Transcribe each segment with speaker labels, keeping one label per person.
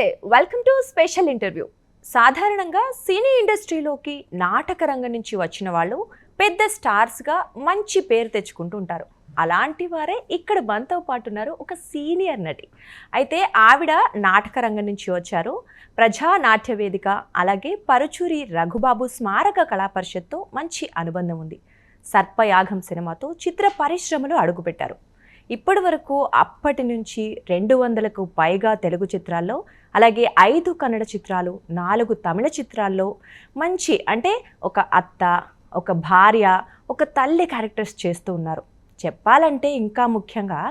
Speaker 1: నమస్తే, welcome to special interview. సాధారణంగా సినీ ఇండస్ట్రీలోకి నాటక రంగం నుంచి వచ్చిన వాళ్ళు పెద్ద స్టార్స్గా మంచి పేరు తెచ్చుకుంటూ ఉంటారు. అలాంటి వారే ఇక్కడ మనతో పాటు ఉన్నారు ఒక సీనియర్ నటి. అయితే ఆవిడ నాటక రంగం నుంచి వచ్చారు. ప్రజా నాట్య వేదిక అలాగే పరుచూరి రఘుబాబు స్మారక కళా పరిషత్తో మంచి అనుబంధం ఉంది. సర్పయాగం సినిమాతో చిత్ర పరిశ్రమలో అడుగుపెట్టారు. ఇప్పటి వరకు అప్పటి నుంచి 200కు పైగా తెలుగు చిత్రాల్లో, అలాగే 5 కన్నడ చిత్రాలు, 4 తమిళ చిత్రాల్లో మంచి అంటే ఒక అత్త, ఒక భార్య, ఒక తల్లి క్యారెక్టర్స్ చేస్తూ ఉన్నారు. చెప్పాలంటే ఇంకా ముఖ్యంగా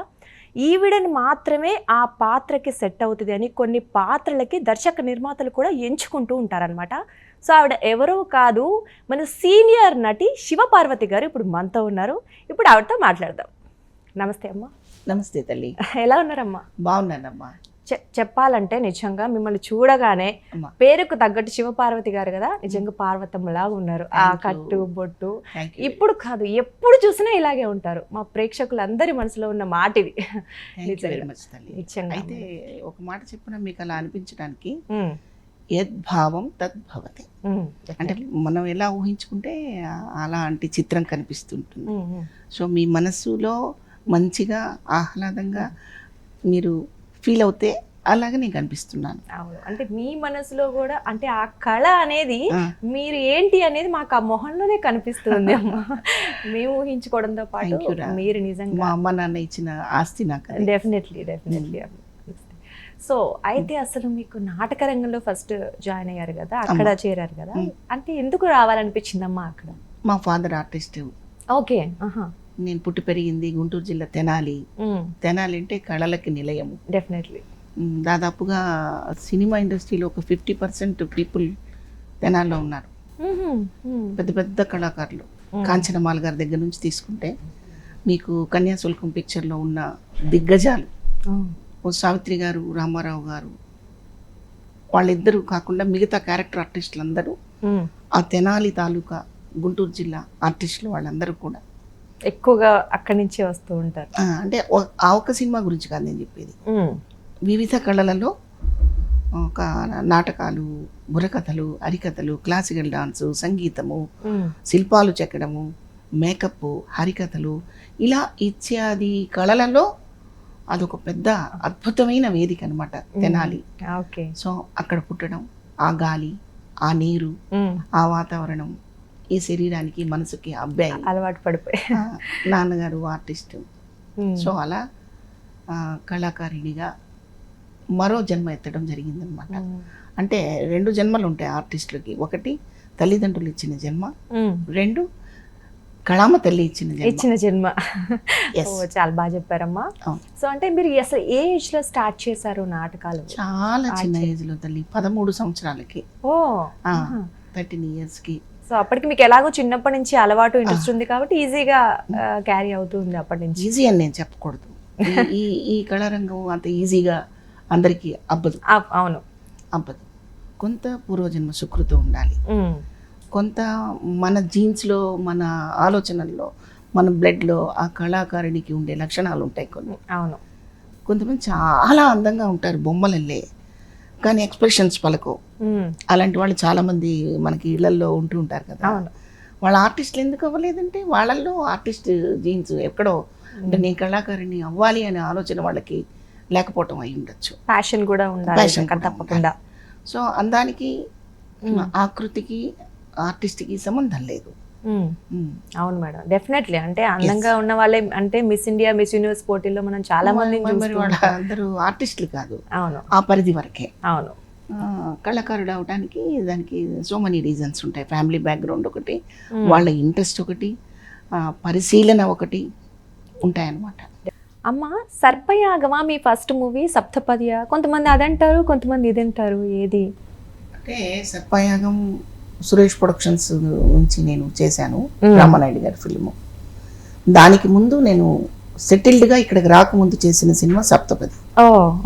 Speaker 1: ఈవిడని మాత్రమే ఆ పాత్రకి సెట్ అవుతుంది అని కొన్ని పాత్రలకి దర్శక నిర్మాతలు కూడా ఎంచుకుంటూ ఉంటారనమాట. సో ఆవిడ ఎవరో కాదు, మన సీనియర్ నటి శివపార్వతి గారు ఇప్పుడు మనతో ఉన్నారు. ఇప్పుడు ఆవిడతో మాట్లాడదాం. నమస్తే అమ్మా.
Speaker 2: నమస్తే తల్లి.
Speaker 1: ఎలా ఉన్నారమ్మా?
Speaker 2: బాగున్నానమ్మా.
Speaker 1: చెప్పాలంటే నిజంగా మిమ్మల్ని చూడగానే పేరుకు తగ్గట్టు శివపార్వతి గారు కదా, నిజంగా పార్వతమ్మలాగా ఉన్నారు. ఆ కట్టు బొట్టు ఇప్పుడు కాదు, ఎప్పుడు చూసినా ఇలాగే ఉంటారు. మా ప్రేక్షకులందరి మనసులో ఉన్న మాట ఇది.
Speaker 2: అయితే ఒక మాట చెప్పిన మీకు అలా అనిపించడానికి, యద్భావం తద్భవతి. అంటే మనం ఎలా ఊహించుకుంటే అలాంటి చిత్రం కనిపిస్తుంటుంది. సో మీ మనసులో మంచిగా ఆహ్లాదంగా మీరు ఫీల్ అవుతే అలాగే నేను కనిపిస్తున్నాను.
Speaker 1: అవును, అంటే మీ మనసులో కూడా అంటే ఆ కళ అనేది మీరు ఏంటి అనేది మాకు ఆ మొహంలోనే కనిపిస్తుంది అమ్మా. మేము ఊహించుకోవడంతో పాటు మీరు నిజంగా
Speaker 2: మా అమ్మ నాన్న ఇచ్చిన ఆస్తి నాకు.
Speaker 1: డెఫినెట్లీ. సో అయితే అసలు మీకు నాటక రంగంలో ఫస్ట్ జాయిన్ అయ్యారు కదా, అక్కడ చేరారు కదా, అంటే ఎందుకు రావాలనిపించిందమ్మా అక్కడ?
Speaker 2: మా ఫాదర్ ఆర్టిస్ట్.
Speaker 1: ఓకే.
Speaker 2: నేను పుట్టి పెరిగింది గుంటూరు జిల్లా తెనాలి. తెనాలి అంటే కళలకి నిలయము.
Speaker 1: డెఫినెట్లీ.
Speaker 2: దాదాపుగా సినిమా ఇండస్ట్రీలో ఒక 50% పీపుల్ తెనాల్లో ఉన్నారు. పెద్ద పెద్ద కళాకారులు. కాంచనమాల గారి దగ్గర నుంచి తీసుకుంటే మీకు కన్యాశుల్కం పిక్చర్లో ఉన్న దిగ్గజాలు, సావిత్రి గారు, రామారావు గారు, వాళ్ళిద్దరూ కాకుండా మిగతా క్యారెక్టర్ ఆర్టిస్టులు అందరూ ఆ తెనాలి తాలూకా గుంటూరు జిల్లా ఆర్టిస్టులు వాళ్ళందరూ కూడా
Speaker 1: ఎక్కువగా అక్కడి నుంచే వస్తూ ఉంటారు.
Speaker 2: అంటే ఆ ఒక్క సినిమా గురించి కాదు నేను చెప్పేది. వివిధ కళలలో ఒక నాటకాలు, బుర్రకథలు, హరికథలు, క్లాసికల్ డాన్సు, సంగీతము, శిల్పాలు చెక్కడము, మేకప్, హరికథలు, ఇలా ఇత్యాది కళలలో అదొక పెద్ద అద్భుతమైన వేదిక అనమాట తెనాలి. సో అక్కడ పుట్టడం, ఆ గాలి, ఆ నీరు, ఆ వాతావరణం ఈ శరీరానికి మనసుకి అబ్బాయి
Speaker 1: అలవాటు పడిపోయి,
Speaker 2: నాన్నగారు ఆర్టిస్ట్. సో అలా కళాకారిణిగా మరో జన్మ ఎత్తడం జరిగిందనమాట. అంటే 2 జన్మలు ఉంటాయి ఆర్టిస్టులకి. ఒకటి తల్లిదండ్రులు ఇచ్చిన జన్మ, 2 కళామ తల్లి ఇచ్చిన జన్మ.
Speaker 1: చాలా బాగా చెప్పారమ్మా. సో అంటే మీరు అసలు ఏ ఏజ్ లో స్టార్ట్ చేశారు నాటకాలు?
Speaker 2: చాలా చిన్న ఏజ్ లో తల్లి, 13 సంవత్సరాలకి. 13 yearsకి.
Speaker 1: సో అప్పటికి మీకు ఎలాగో చిన్నప్పటి నుంచి అలవాటు, ఇంట్రెస్ట్ ఉంది కాబట్టి ఈజీగా క్యారీ అవుతుంది అప్పటి నుంచి.
Speaker 2: ఈజీ అని నేను చెప్పకూడదు. ఈ కళారంగం అంత ఈజీగా అందరికీ అబ్బదు.
Speaker 1: అవును,
Speaker 2: అబ్బదు. కొంత పూర్వజన్మ సుకృతం ఉండాలి. కొంత మన జీన్స్లో, మన ఆలోచనల్లో, మన బ్లడ్లో ఆ కళాకారునికి ఉండే లక్షణాలు ఉంటాయి కొన్ని.
Speaker 1: అవును.
Speaker 2: కొంతమంది చాలా అందంగా ఉంటారు బొమ్మలల్లే, కానీ ఎక్స్ప్రెషన్స్ పలకో. అలాంటి వాళ్ళు చాలా మంది మనకి ఇళ్లలో ఉంటూ ఉంటారు కదా. వాళ్ళ ఆర్టిస్టులు ఎందుకు అవ్వలేదంటే వాళ్ళల్లో ఆర్టిస్ట్ జీన్స్ ఎక్కడో, అంటే నేను కళాకారిని అవ్వాలి అనే ఆలోచన వాళ్ళకి లేకపోవటం అయి ఉండొచ్చు.
Speaker 1: ప్యాషన్ కూడా ఉండాలి తప్పకుండా.
Speaker 2: సో అందానికి, ఆకృతికి, ఆర్టిస్ట్కి సంబంధం లేదు.
Speaker 1: అవును మేడం, డెఫినెట్లీ. అంటే అందంగా ఉన్న వాళ్ళే, అంటే మిస్ ఇండియా, మిస్ యూనివర్స్ పోటీల్లో మనం చాలా మంది
Speaker 2: అందరూ ఆర్టిస్టులు కాదు.
Speaker 1: అవును,
Speaker 2: ఆ పరిధి వరకే.
Speaker 1: అవును.
Speaker 2: కళాకారుడు అవడానికి దానికి సో మెనీ రీజన్స్ ఉంటాయి. ఫ్యామిలీ బ్యాక్గ్రౌండ్ ఒకటి, వాళ్ళ ఇంట్రెస్ట్ ఒకటి, పరిశీలన ఒకటి ఉంటాయన్నమాట.
Speaker 1: అమ్మ, సర్పయాగమా మీ ఫస్ట్ మూవీ? సప్తపదియా? కొంతమంది అదంటారు, కొంతమంది ఇదంటారు. ఏది?
Speaker 2: అంటే సర్పయాగం సురేష్ ప్రొడక్షన్స్ నుంచి నేను చేశాను, రామానాయుడు గారి ఫిల్ము. దానికి ముందు నేను సెటిల్డ్గా ఇక్కడికి రాకముందు చేసిన సినిమా సప్తపది.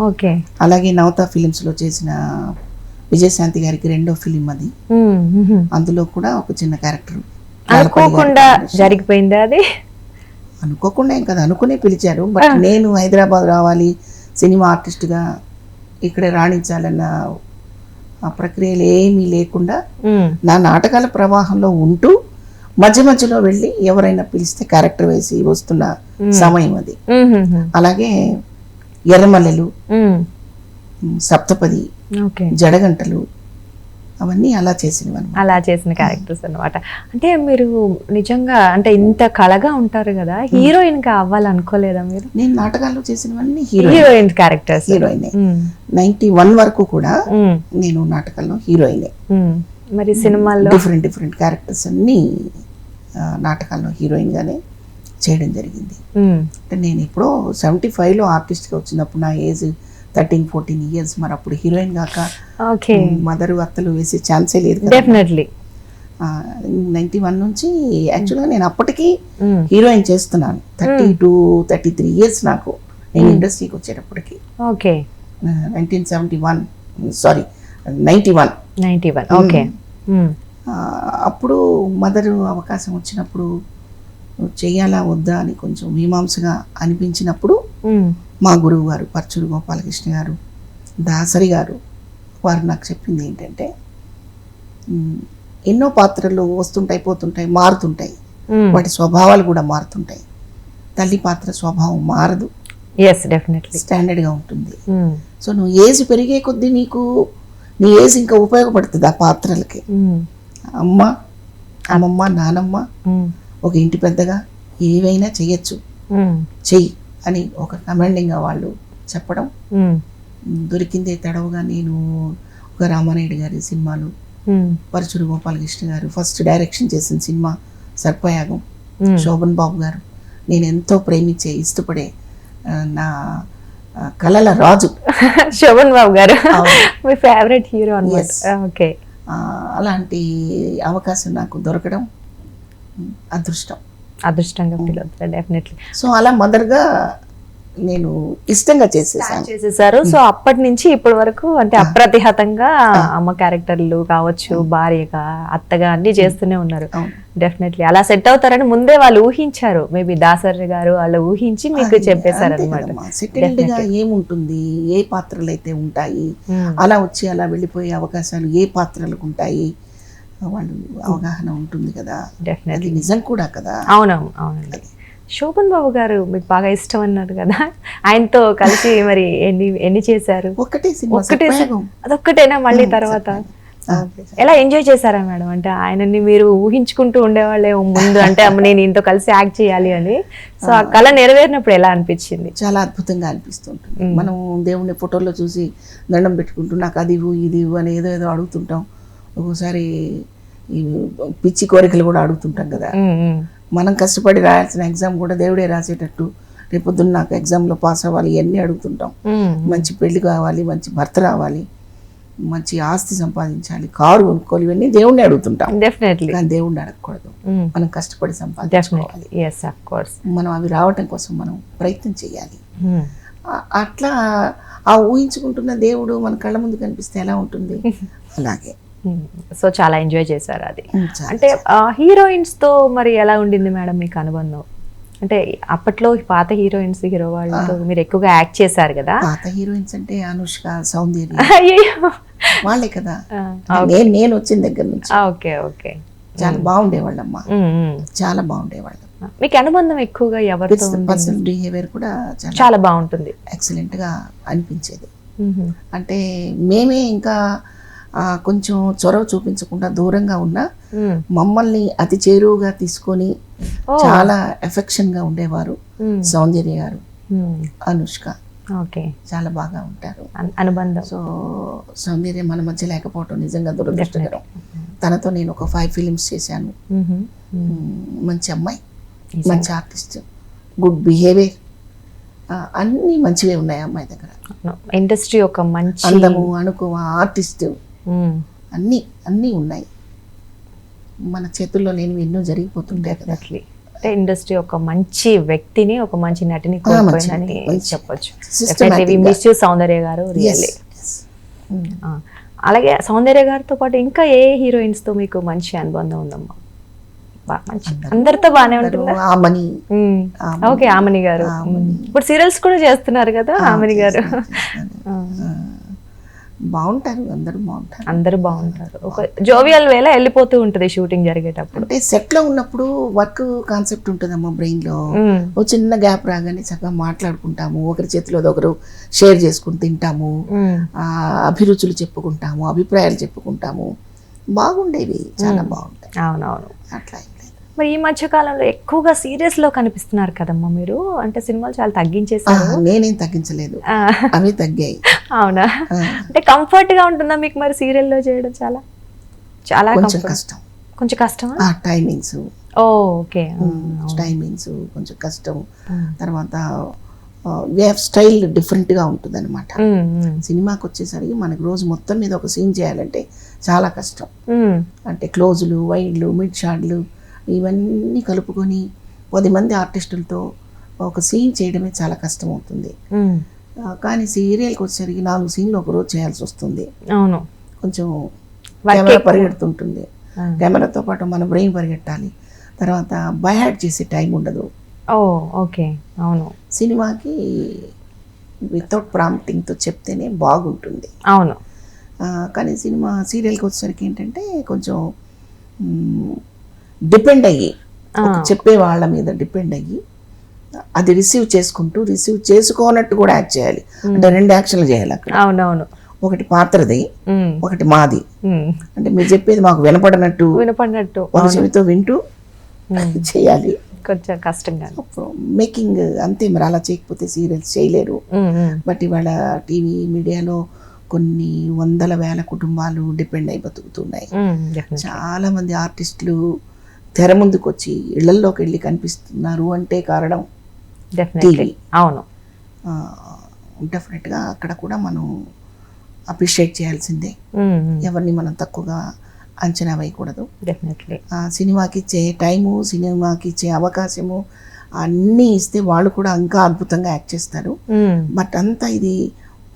Speaker 1: ఓకే. అలాగే
Speaker 2: నవతా ఫిలిమ్స్లో చేసిన విజయశాంతి గారికి 2వ ఫిలిం అది. అందులో కూడా ఒక చిన్న క్యారెక్టర్.
Speaker 1: అనుకోకుండా జరిగిపోయింది అది?
Speaker 2: అనుకోకుండా ఏం కదా, అనుకునే పిలిచారు. బట్ నేను హైదరాబాద్ రావాలి, సినిమా ఆర్టిస్ట్గా ఇక్కడే రాణించాలన్న ఆ ప్రక్రియలు ఏమీ లేకుండా
Speaker 1: ఉమ్,
Speaker 2: నా నాటకాల ప్రవాహంలో ఉంటూ మధ్య మధ్యలో వెళ్ళి ఎవరైనా పిలిస్తే క్యారెక్టర్ వేసి వస్తున్న సమయం అది.
Speaker 1: ఉమ్, ఉమ్,
Speaker 2: అలాగే ఎర్రమల్లెలు,
Speaker 1: ఉమ్,
Speaker 2: సప్తపది,
Speaker 1: ఓకే.
Speaker 2: జడగంటలు అవన్నీ అలా చేసినవన్నీ.
Speaker 1: అలా చేసిన క్యారెక్టర్స్ అన్నమాట. అంటే మీరు నిజంగా అంటే ఇంత కళగా ఉంటారు కదా, హీరోయిన్ గా అవ్వాలనుకోలేదా మీరు?
Speaker 2: నేను నాటకాల్లో చేసినవన్నీ
Speaker 1: హీరోయిన్ క్యారెక్టర్స్.
Speaker 2: హీరోయినే. 91 వరకు కూడా నేను నాటకాల్లో హీరోయినే.
Speaker 1: మరి సినిమాల్లో
Speaker 2: డిఫరెంట్ క్యారెక్టర్స్ అన్ని నాటకాల్లో హీరోయిన్ గానే చేయడం జరిగింది. అంటే నేను ఎప్పుడో 75లో ఆర్టిస్ట్గా వచ్చినప్పుడు నా ఏజ్ 13-14 ఇయర్స్. మరి అప్పుడు హీరోయిన్ కాక
Speaker 1: ఓకే,
Speaker 2: మదరు అత్తలు వేసే ఛాన్సే లేదు.
Speaker 1: డెఫినెట్లీ
Speaker 2: 91 నుంచి యాక్చువల్గా నేను అప్పటికి హీరోయిన్ చేస్తున్నాను. 32-33 ఇయర్స్ నాకు నేను ఇండస్ట్రీకి వచ్చేటప్పటికి.
Speaker 1: ఓకే,
Speaker 2: 91.
Speaker 1: ఓకే.
Speaker 2: అప్పుడు మదరు అవకాశం వచ్చినప్పుడు చెయ్యాలా వద్దా అని కొంచెం మీమాంసగా అనిపించినప్పుడు మా గురువు గారు పర్చూరు గోపాలకృష్ణ గారు, దాసరి గారు వారు నాకు చెప్పింది ఏంటంటే, ఎన్నో పాత్రలు వస్తుంటాయి, పోతుంటాయి, మారుతుంటాయి, వాటి స్వభావాలు కూడా మారుతుంటాయి. తల్లి పాత్ర స్వభావం మారదు, స్టాండర్డ్గా ఉంటుంది. సో నువ్వు ఏజ్ పెరిగే కొద్దీ నీకు నీ ఏజ్ ఇంకా ఉపయోగపడుతుంది ఆ పాత్రలకి. అమ్మమ్మ, నానమ్మ, ఒక ఇంటి పెద్దగా ఏవైనా చెయ్యొచ్చు, చెయ్యి అని ఒక కమాండింగ్గా వాళ్ళు చెప్పడం. దొరికిందే తడవుగా నేను ఒక రామానాయుడు గారి సినిమాలు, పరచూరు గోపాలకృష్ణ గారు ఫస్ట్ డైరెక్షన్ చేసిన సినిమా సర్పయాగం, శోభన్ బాబు గారు, నేను ఎంతో ప్రేమించే ఇష్టపడే నా కళల రాజు
Speaker 1: శోభన్ బాబు గారు మీ ఫేవరెట్ హీరో అన్నమాట. ఓకే,
Speaker 2: అలాంటి అవకాశం నాకు దొరకడం అదృష్టంగా
Speaker 1: ఫీల్ అవుతుంది డెఫినెట్లీ.
Speaker 2: సో అలా మదర్గా నేను ఇష్టంగా చేసేసారు.
Speaker 1: సో అప్పటి నుంచి ఇప్పటి వరకు అంటే అప్రతిహతంగా అమ్మ క్యారెక్టర్లు కావచ్చు, భార్యగా, అత్తగా అన్ని చేస్తూనే ఉన్నారు. డెఫినెట్లీ అలా సెట్ అవుతారని ముందే వాళ్ళు ఊహించారు. మేబీ దాసరి గారు వాళ్ళు ఊహించి మీకు చెప్పేశారు అనమాట.
Speaker 2: సెటిల్డ్ గా ఏముంటుంది, ఏ పాత్రలు అయితే ఉంటాయి, అలా వచ్చి అలా వెళ్ళిపోయే అవకాశాలు ఏ పాత్రలకు ఉంటాయి, వాళ్ళు అవగాహన ఉంటుంది కదా. అది నిజం కూడా కదా.
Speaker 1: అవునండి. శోభన్ బాబు గారు మీకు బాగా ఇష్టం అన్నారు కదా, ఆయనతో కలిసి మరి ఎన్ని చేశారు? అదొక్కటేనా? మళ్ళీ తర్వాత ఎలా ఎంజాయ్ చేశారా మేడం? అంటే ఆయనని మీరు ఊహించుకుంటూ ఉండేవాళ్ళే ముందు, అంటే నేను ఈయనతో కలిసి యాక్ట్ చేయాలి అని. సో ఆ కళ నెరవేరినప్పుడు ఎలా అనిపించింది?
Speaker 2: చాలా అద్భుతంగా అనిపిస్తుంటుంది. మనం దేవుని ఫోటోలో చూసి దండం పెట్టుకుంటూ నాకు అది ఇవ్వు ఇది ఇవ్వు అని ఏదో అడుగుతుంటాం. ఒక్కోసారి ఈ పిచ్చి కోరికలు కూడా అడుగుతుంటాం కదా. మనం కష్టపడి రాయాల్సిన ఎగ్జామ్ కూడా దేవుడే రాసేటట్టు, రేపొద్దున్న నాకు ఎగ్జామ్లో పాస్ అవ్వాలి ఇవన్నీ అడుగుతుంటాం. మంచి పెళ్లి కావాలి, మంచి భర్త రావాలి, మంచి ఆస్తి సంపాదించాలి, కారు కొనుక్కోవాలి, ఇవన్నీ దేవుడిని అడుగుతుంటాం. కానీ దేవుడిని అడగకూడదు, మనం కష్టపడి సంపాదించుకోవాలి. మనం అవి రావటం కోసం మనం ప్రయత్నం చేయాలి. అట్లా ఆ ఊహించుకుంటున్న దేవుడు మన కళ్ళ ముందు కనిపిస్తే ఎలా ఉంటుంది, అలాగే.
Speaker 1: సో చాలా ఎంజాయ్ చేశారు అది. అంటే హీరోయిన్స్ తో మరి ఎలా ఉండింది మేడం మీకు అనుబంధం? అంటే అప్పట్లో పాత హీరోయిన్స్, హీరో వాళ్ళతో మీరు ఎక్కువగా యాక్ట్ చేశారు కదా.
Speaker 2: పాత హీరోయిన్స్ అంటే అనుష్క, సౌందర్య వాళ్ళే కదా. నేను వచ్చిన దగ్గర నుంచి
Speaker 1: ఓకే
Speaker 2: చాలా బాగుండేవాళ్ళమ్మా, చాలా బాగుండేవాళ్ళం.
Speaker 1: మీకు అనుబంధం ఎక్కువగా ఎవరితో?
Speaker 2: పర్సనల్ బిహేవియర్ కూడా
Speaker 1: చాలా బాగుంటుంది,
Speaker 2: ఎక్సలెంట్ గా అనిపించేది. అంటే మేమే ఇంకా కొంచెం చొరవ చూపించకుండా దూరంగా ఉన్నా మమ్మల్ని అతి చేరువుగా తీసుకొని చాలా ఎఫెక్షన్ గా ఉండేవారు సౌందర్య గారు, అనుష్క. చాలా బాగా ఉంటారు
Speaker 1: అనుబంధం.
Speaker 2: సో సౌందర్య మన మధ్య లేకపోవటం నిజంగా దురదృష్టకరం. తనతో నేను ఒక 5 ఫిలిమ్స్ చేశాను. మంచి అమ్మాయి, మంచి ఆర్టిస్ట్, గుడ్ బిహేవియర్, అన్ని మంచివే ఉన్నాయి అమ్మాయి దగ్గర.
Speaker 1: ఇండస్ట్రీ ఒక మంచి
Speaker 2: అందము, అణుకువ, ఆర్టిస్ట్ అన్నీ ఉన్నాయి. మన చేతుల్లో లేనివి ఎన్నో జరిగిపోతుంటాయి కదా.
Speaker 1: ఇండస్ట్రీ ఒక మంచి వ్యక్తిని, ఒక మంచి నటిని కోల్పోయిందని చెప్పొచ్చు. సౌందర్య గారు రియల్లీ. అలాగే సౌందర్య గారితో పాటు ఇంకా ఏ హీరోయిన్స్ తో మీకు మంచి అనుబంధం ఉందమ్మా? అందరితో బానే ఉంటుంది. ఓకే, ఆమని గారు ఇప్పుడు సీరియల్స్ కూడా చేస్తున్నారు కదా. ఆమని గారు
Speaker 2: బాగుంటారు, అందరూ బాగుంటారు.
Speaker 1: అందరూ బాగుంటారు. ఒక జోవియల్ వేళ వెళ్ళిపోతూ ఉంటుంది షూటింగ్ జరిగేటప్పుడు.
Speaker 2: అంటే సెట్లో ఉన్నప్పుడు వర్క్ కాన్సెప్ట్ ఉంటుందమ్మా బ్రెయిన్లో. ఓ చిన్న గ్యాప్ రాగానే చక్కగా మాట్లాడుకుంటాము, ఒకరి చేతిలో ఒకరు షేర్ చేసుకుని తింటాము, అభిరుచులు చెప్పుకుంటాము, అభిప్రాయాలు చెప్పుకుంటాము. బాగుండేవి, చాలా బాగుంటాయి.
Speaker 1: అవునవును.
Speaker 2: అట్లా
Speaker 1: మరి ఈ మధ్య కాలంలో ఎక్కువగా సీరియల్స్ లో కనిపిస్తున్నారు కదమ్మా మీరు, అంటే సినిమాలు చాలా తగ్గించేసారు.
Speaker 2: నేనేం తగ్గించలేదు, అవి తగ్గాయి.
Speaker 1: అవునా? అంటే కంఫర్ట్ గా ఉంటుందా మీకు మరి సీరియల్లో చేయడం? చాలా చాలా
Speaker 2: కొంచెం కష్టం.
Speaker 1: కొంచెం కష్టమా?
Speaker 2: టైమింగ్స్,
Speaker 1: ఓకే,
Speaker 2: టైమింగ్స్ కొంచెం కష్టం. తర్వాత వే ఆఫ్ స్టైల్ డిఫరెంట్గా ఉంటుంది అనమాట. సినిమాకి వచ్చేసరికి మనకు రోజు మొత్తం మీద ఒక సీన్ చేయాలంటే చాలా కష్టం. అంటే క్లోజులు, వైడ్లు, మిడ్ షాట్లు ఇవన్నీ కలుపుకొని 10 మంది ఆర్టిస్టులతో ఒక సీన్ చేయడమే చాలా కష్టం అవుతుంది. కానీ సీరియల్కి వచ్చేసరికి 4 సీన్లు ఒక రోజు చేయాల్సి వస్తుంది.
Speaker 1: అవును,
Speaker 2: కొంచెం కెమెరా పరిగెడుతుంటుంది, కెమెరాతో పాటు మన బ్రెయిన్ పరిగెట్టాలి. తర్వాత బైహార్ట్ చేసే టైం ఉండదు.
Speaker 1: ఓకే, అవును.
Speaker 2: సినిమాకి వితౌట్ ప్రాంప్టింగ్తో చెప్తేనే బాగుంటుంది.
Speaker 1: అవును.
Speaker 2: కానీ సీరియల్కి వచ్చేసరికి ఏంటంటే కొంచెం డిపెండ్ అయ్యి, చెప్పే వాళ్ళ మీద డిపెండ్ అయ్యి అది రిసీవ్ చేసుకోనట్టు కూడా యాక్ట్ చేయాలి. అంటే 2 యాక్షన్లు చేయాలి అక్కడ.
Speaker 1: అవునవును.
Speaker 2: ఒకటి పాత్రది, ఒకటి మాది. అంటే మీరు చెప్పేది మాకు వినపడినట్టు ఒక చెవితో వింటూ చేయాలి.
Speaker 1: కొంచెం కష్టంగా
Speaker 2: మేకింగ్ అంతే. మరి అలా చేయకపోతే సీరియల్స్ చేయలేరు. బట్ ఇవాళ టీవీ మీడియాలో కొన్ని వందల వేల కుటుంబాలు డిపెండ్ అయి బతుకుతున్నాయి. చాలా మంది ఆర్టిస్టులు తెర ముందుకు వచ్చి ఇళ్లలోకి వెళ్ళి కనిపిస్తున్నారు అంటే కారణం టీవీ.
Speaker 1: అవును,
Speaker 2: డెఫినెట్గా అక్కడ కూడా మనం అప్రిషియేట్ చేయాల్సిందే. ఎవరిని మనం తక్కువగా అంచనా వేయకూడదు. సినిమాకి ఇచ్చే టైము, సినిమాకి ఇచ్చే అవకాశము అన్నీ ఇస్తే వాళ్ళు కూడా ఇంకా అద్భుతంగా యాక్ట్ చేస్తారు. బట్ అంతా ఇది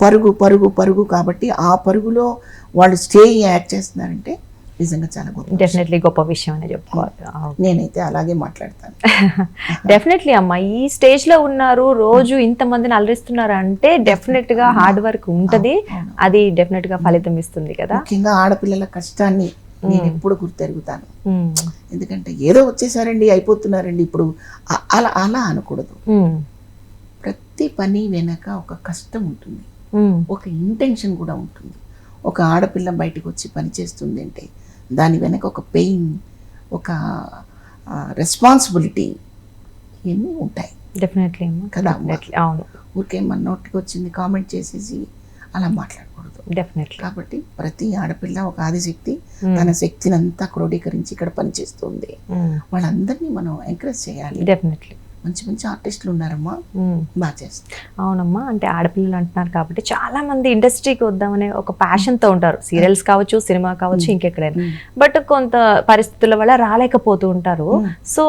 Speaker 2: పరుగు పరుగు పరుగు కాబట్టి ఆ పరుగులో వాళ్ళు స్టే యాక్ట్ చేస్తున్నారంటే నిజంగా చాలా
Speaker 1: గొప్ప విషయం అని చెప్పుకోవాలి.
Speaker 2: నేనైతే అలాగే మాట్లాడతాను.
Speaker 1: డెఫినెట్లీ అమ్మా, ఈ స్టేజ్ లో ఉన్నారు, రోజు ఇంతమందిని అలరిస్తున్నారు అంటే డెఫినెట్ గా హార్డ్ వర్క్ ఉంటది, అది డెఫినెట్ గా ఫలితం ఇస్తుంది కదా.
Speaker 2: ముఖ్యంగా ఆడపిల్లల కష్టాన్ని నేను ఎప్పుడు గుర్తెరుగుతాను. ఎందుకంటే ఏదో వచ్చేసారండి, అయిపోతున్నారండి ఇప్పుడు, అలా అలా అనకూడదు. ప్రతి పని వెనక ఒక కష్టం ఉంటుంది, ఒక ఇంటెన్షన్ కూడా ఉంటుంది. ఒక ఆడపిల్ల బయటకు వచ్చి పని చేస్తుంది అంటే దాని వెనక ఒక పెయిన్, ఒక రెస్పాన్సిబిలిటీ ఇవన్నీ ఉంటాయి.
Speaker 1: డెఫినెట్లీ
Speaker 2: కదా.
Speaker 1: అవును,
Speaker 2: ఊరికే మన నోటికి వచ్చింది కామెంట్ చేసేసి అలా మాట్లాడకూడదు.
Speaker 1: డెఫినెట్లీ.
Speaker 2: కాబట్టి ప్రతి ఆడపిల్ల ఒక ఆదిశక్తి, తన శక్తిని అంతా క్రోడీకరించి ఇక్కడ పనిచేస్తుంది. వాళ్ళందరినీ మనం ఎంకరేజ్ చేయాలి.
Speaker 1: డెఫినెట్లీ.
Speaker 2: మంచి మంచి ఆర్టిస్టులు ఉన్నారమ్మా, బాగా చేస్తారు.
Speaker 1: అవునమ్మా, అంటే ఆడపిల్లలు అంటున్నారు కాబట్టి చాలా మంది ఇండస్ట్రీకి వద్దామనే ఒక ప్యాషన్తో ఉంటారు. సీరియల్స్ కావచ్చు, సినిమా కావచ్చు, ఇంకెక్కడైనా. బట్ కొంత పరిస్థితుల వల్ల రాలేకపోతూ ఉంటారు. సో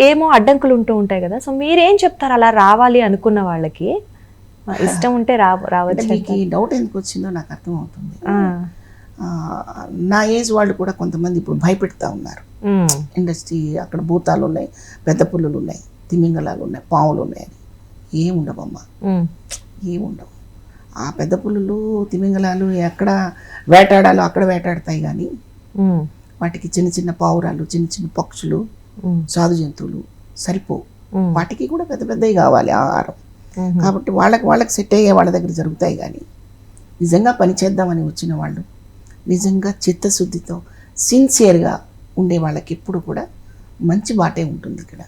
Speaker 1: ఏమో అడ్డంకులు ఉంటూ ఉంటాయి కదా. సో మీరేం చెప్తారు అలా రావాలి అనుకున్న వాళ్ళకి? ఇష్టం ఉంటే రావచ్చు.
Speaker 2: మీకు డౌట్ ఎందుకు వచ్చిందో నాకు అర్థం అవుతుంది. నా ఏజ్ వాళ్ళు కూడా కొంతమంది ఇప్పుడు భయపెడతా ఉన్నారు. ఇండస్ట్రీ అక్కడ భూతాలు ఉన్నాయి, పెద్ద పుల్లులు ఉన్నాయి, తిమింగలాలు ఉన్నాయి, పావులు ఉన్నాయి అని. ఏముండవమ్మా, ఏముండవు. ఆ పెద్ద పుల్లులు, తిమింగలాలు ఎక్కడ వేటాడాలో అక్కడ వేటాడతాయి, కానీ వాటికి చిన్న చిన్న పావురాలు, చిన్న చిన్న పక్షులు, సాధు జంతువులు సరిపోవు. వాటికి కూడా పెద్ద పెద్దవి కావాలి ఆహారం. కాబట్టి వాళ్ళకి సెట్ అయ్యే వాళ్ళ దగ్గర జరుగుతాయి. కానీ నిజంగా పని చేద్దామని వచ్చిన వాళ్ళు, నిజంగా చిత్తశుద్ధితో సిన్సియర్గా ఉండే వాళ్ళకి ఎప్పుడు కూడా మంచి బాటే ఉంటుంది ఇక్కడ.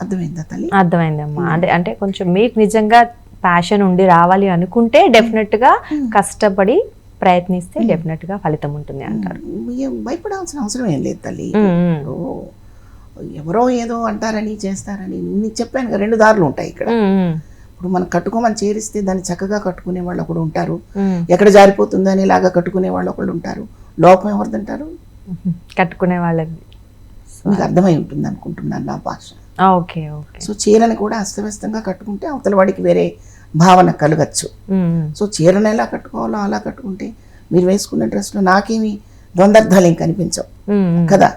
Speaker 2: అర్థమైందా తల్లి?
Speaker 1: అర్థమైందమ్మా. అంటే కొంచెం మీకు నిజంగా ప్యాషన్ ఉండి రావాలి అనుకుంటే డెఫినెట్ గా కష్టపడి ప్రయత్నిస్తే డెఫినెట్ గా ఫలితం ఉంటుంది అంటారు.
Speaker 2: భయపడాల్సిన అవసరం ఏం లేదు తల్లి. ఎవరో ఏదో అంటారని చేస్తారని నీకు చెప్పాను కదా, 2 దారులు ఉంటాయి ఇక్కడ. ఇప్పుడు మనం కట్టుకోమని చేరిస్తే దాన్ని చక్కగా కట్టుకునే వాళ్ళు ఒకడు ఉంటారు, ఎక్కడ జారిపోతుందో అనేలాగా కట్టుకునే వాళ్ళు ఒకళ్ళు ఉంటారు. లోపం ఎవరిదంటారు?
Speaker 1: కట్టుకునే వాళ్ళకి.
Speaker 2: మీకు అర్థమై ఉంటుంది అనుకుంటున్నాను నా భాష.
Speaker 1: Okay okay.
Speaker 2: సో చీరను కూడా అస్తవ్యస్తంగా కట్టుకుంటే అవతల వాడికి వేరే భావన కలగచ్చు. సో చీరను ఎలా కట్టుకోవాలో అలా కట్టుకుంటే మీరు వేసుకున్న డ్రెస్లో నాకేమి ద్వందార్థాలు ఏం కనిపించవు కదా.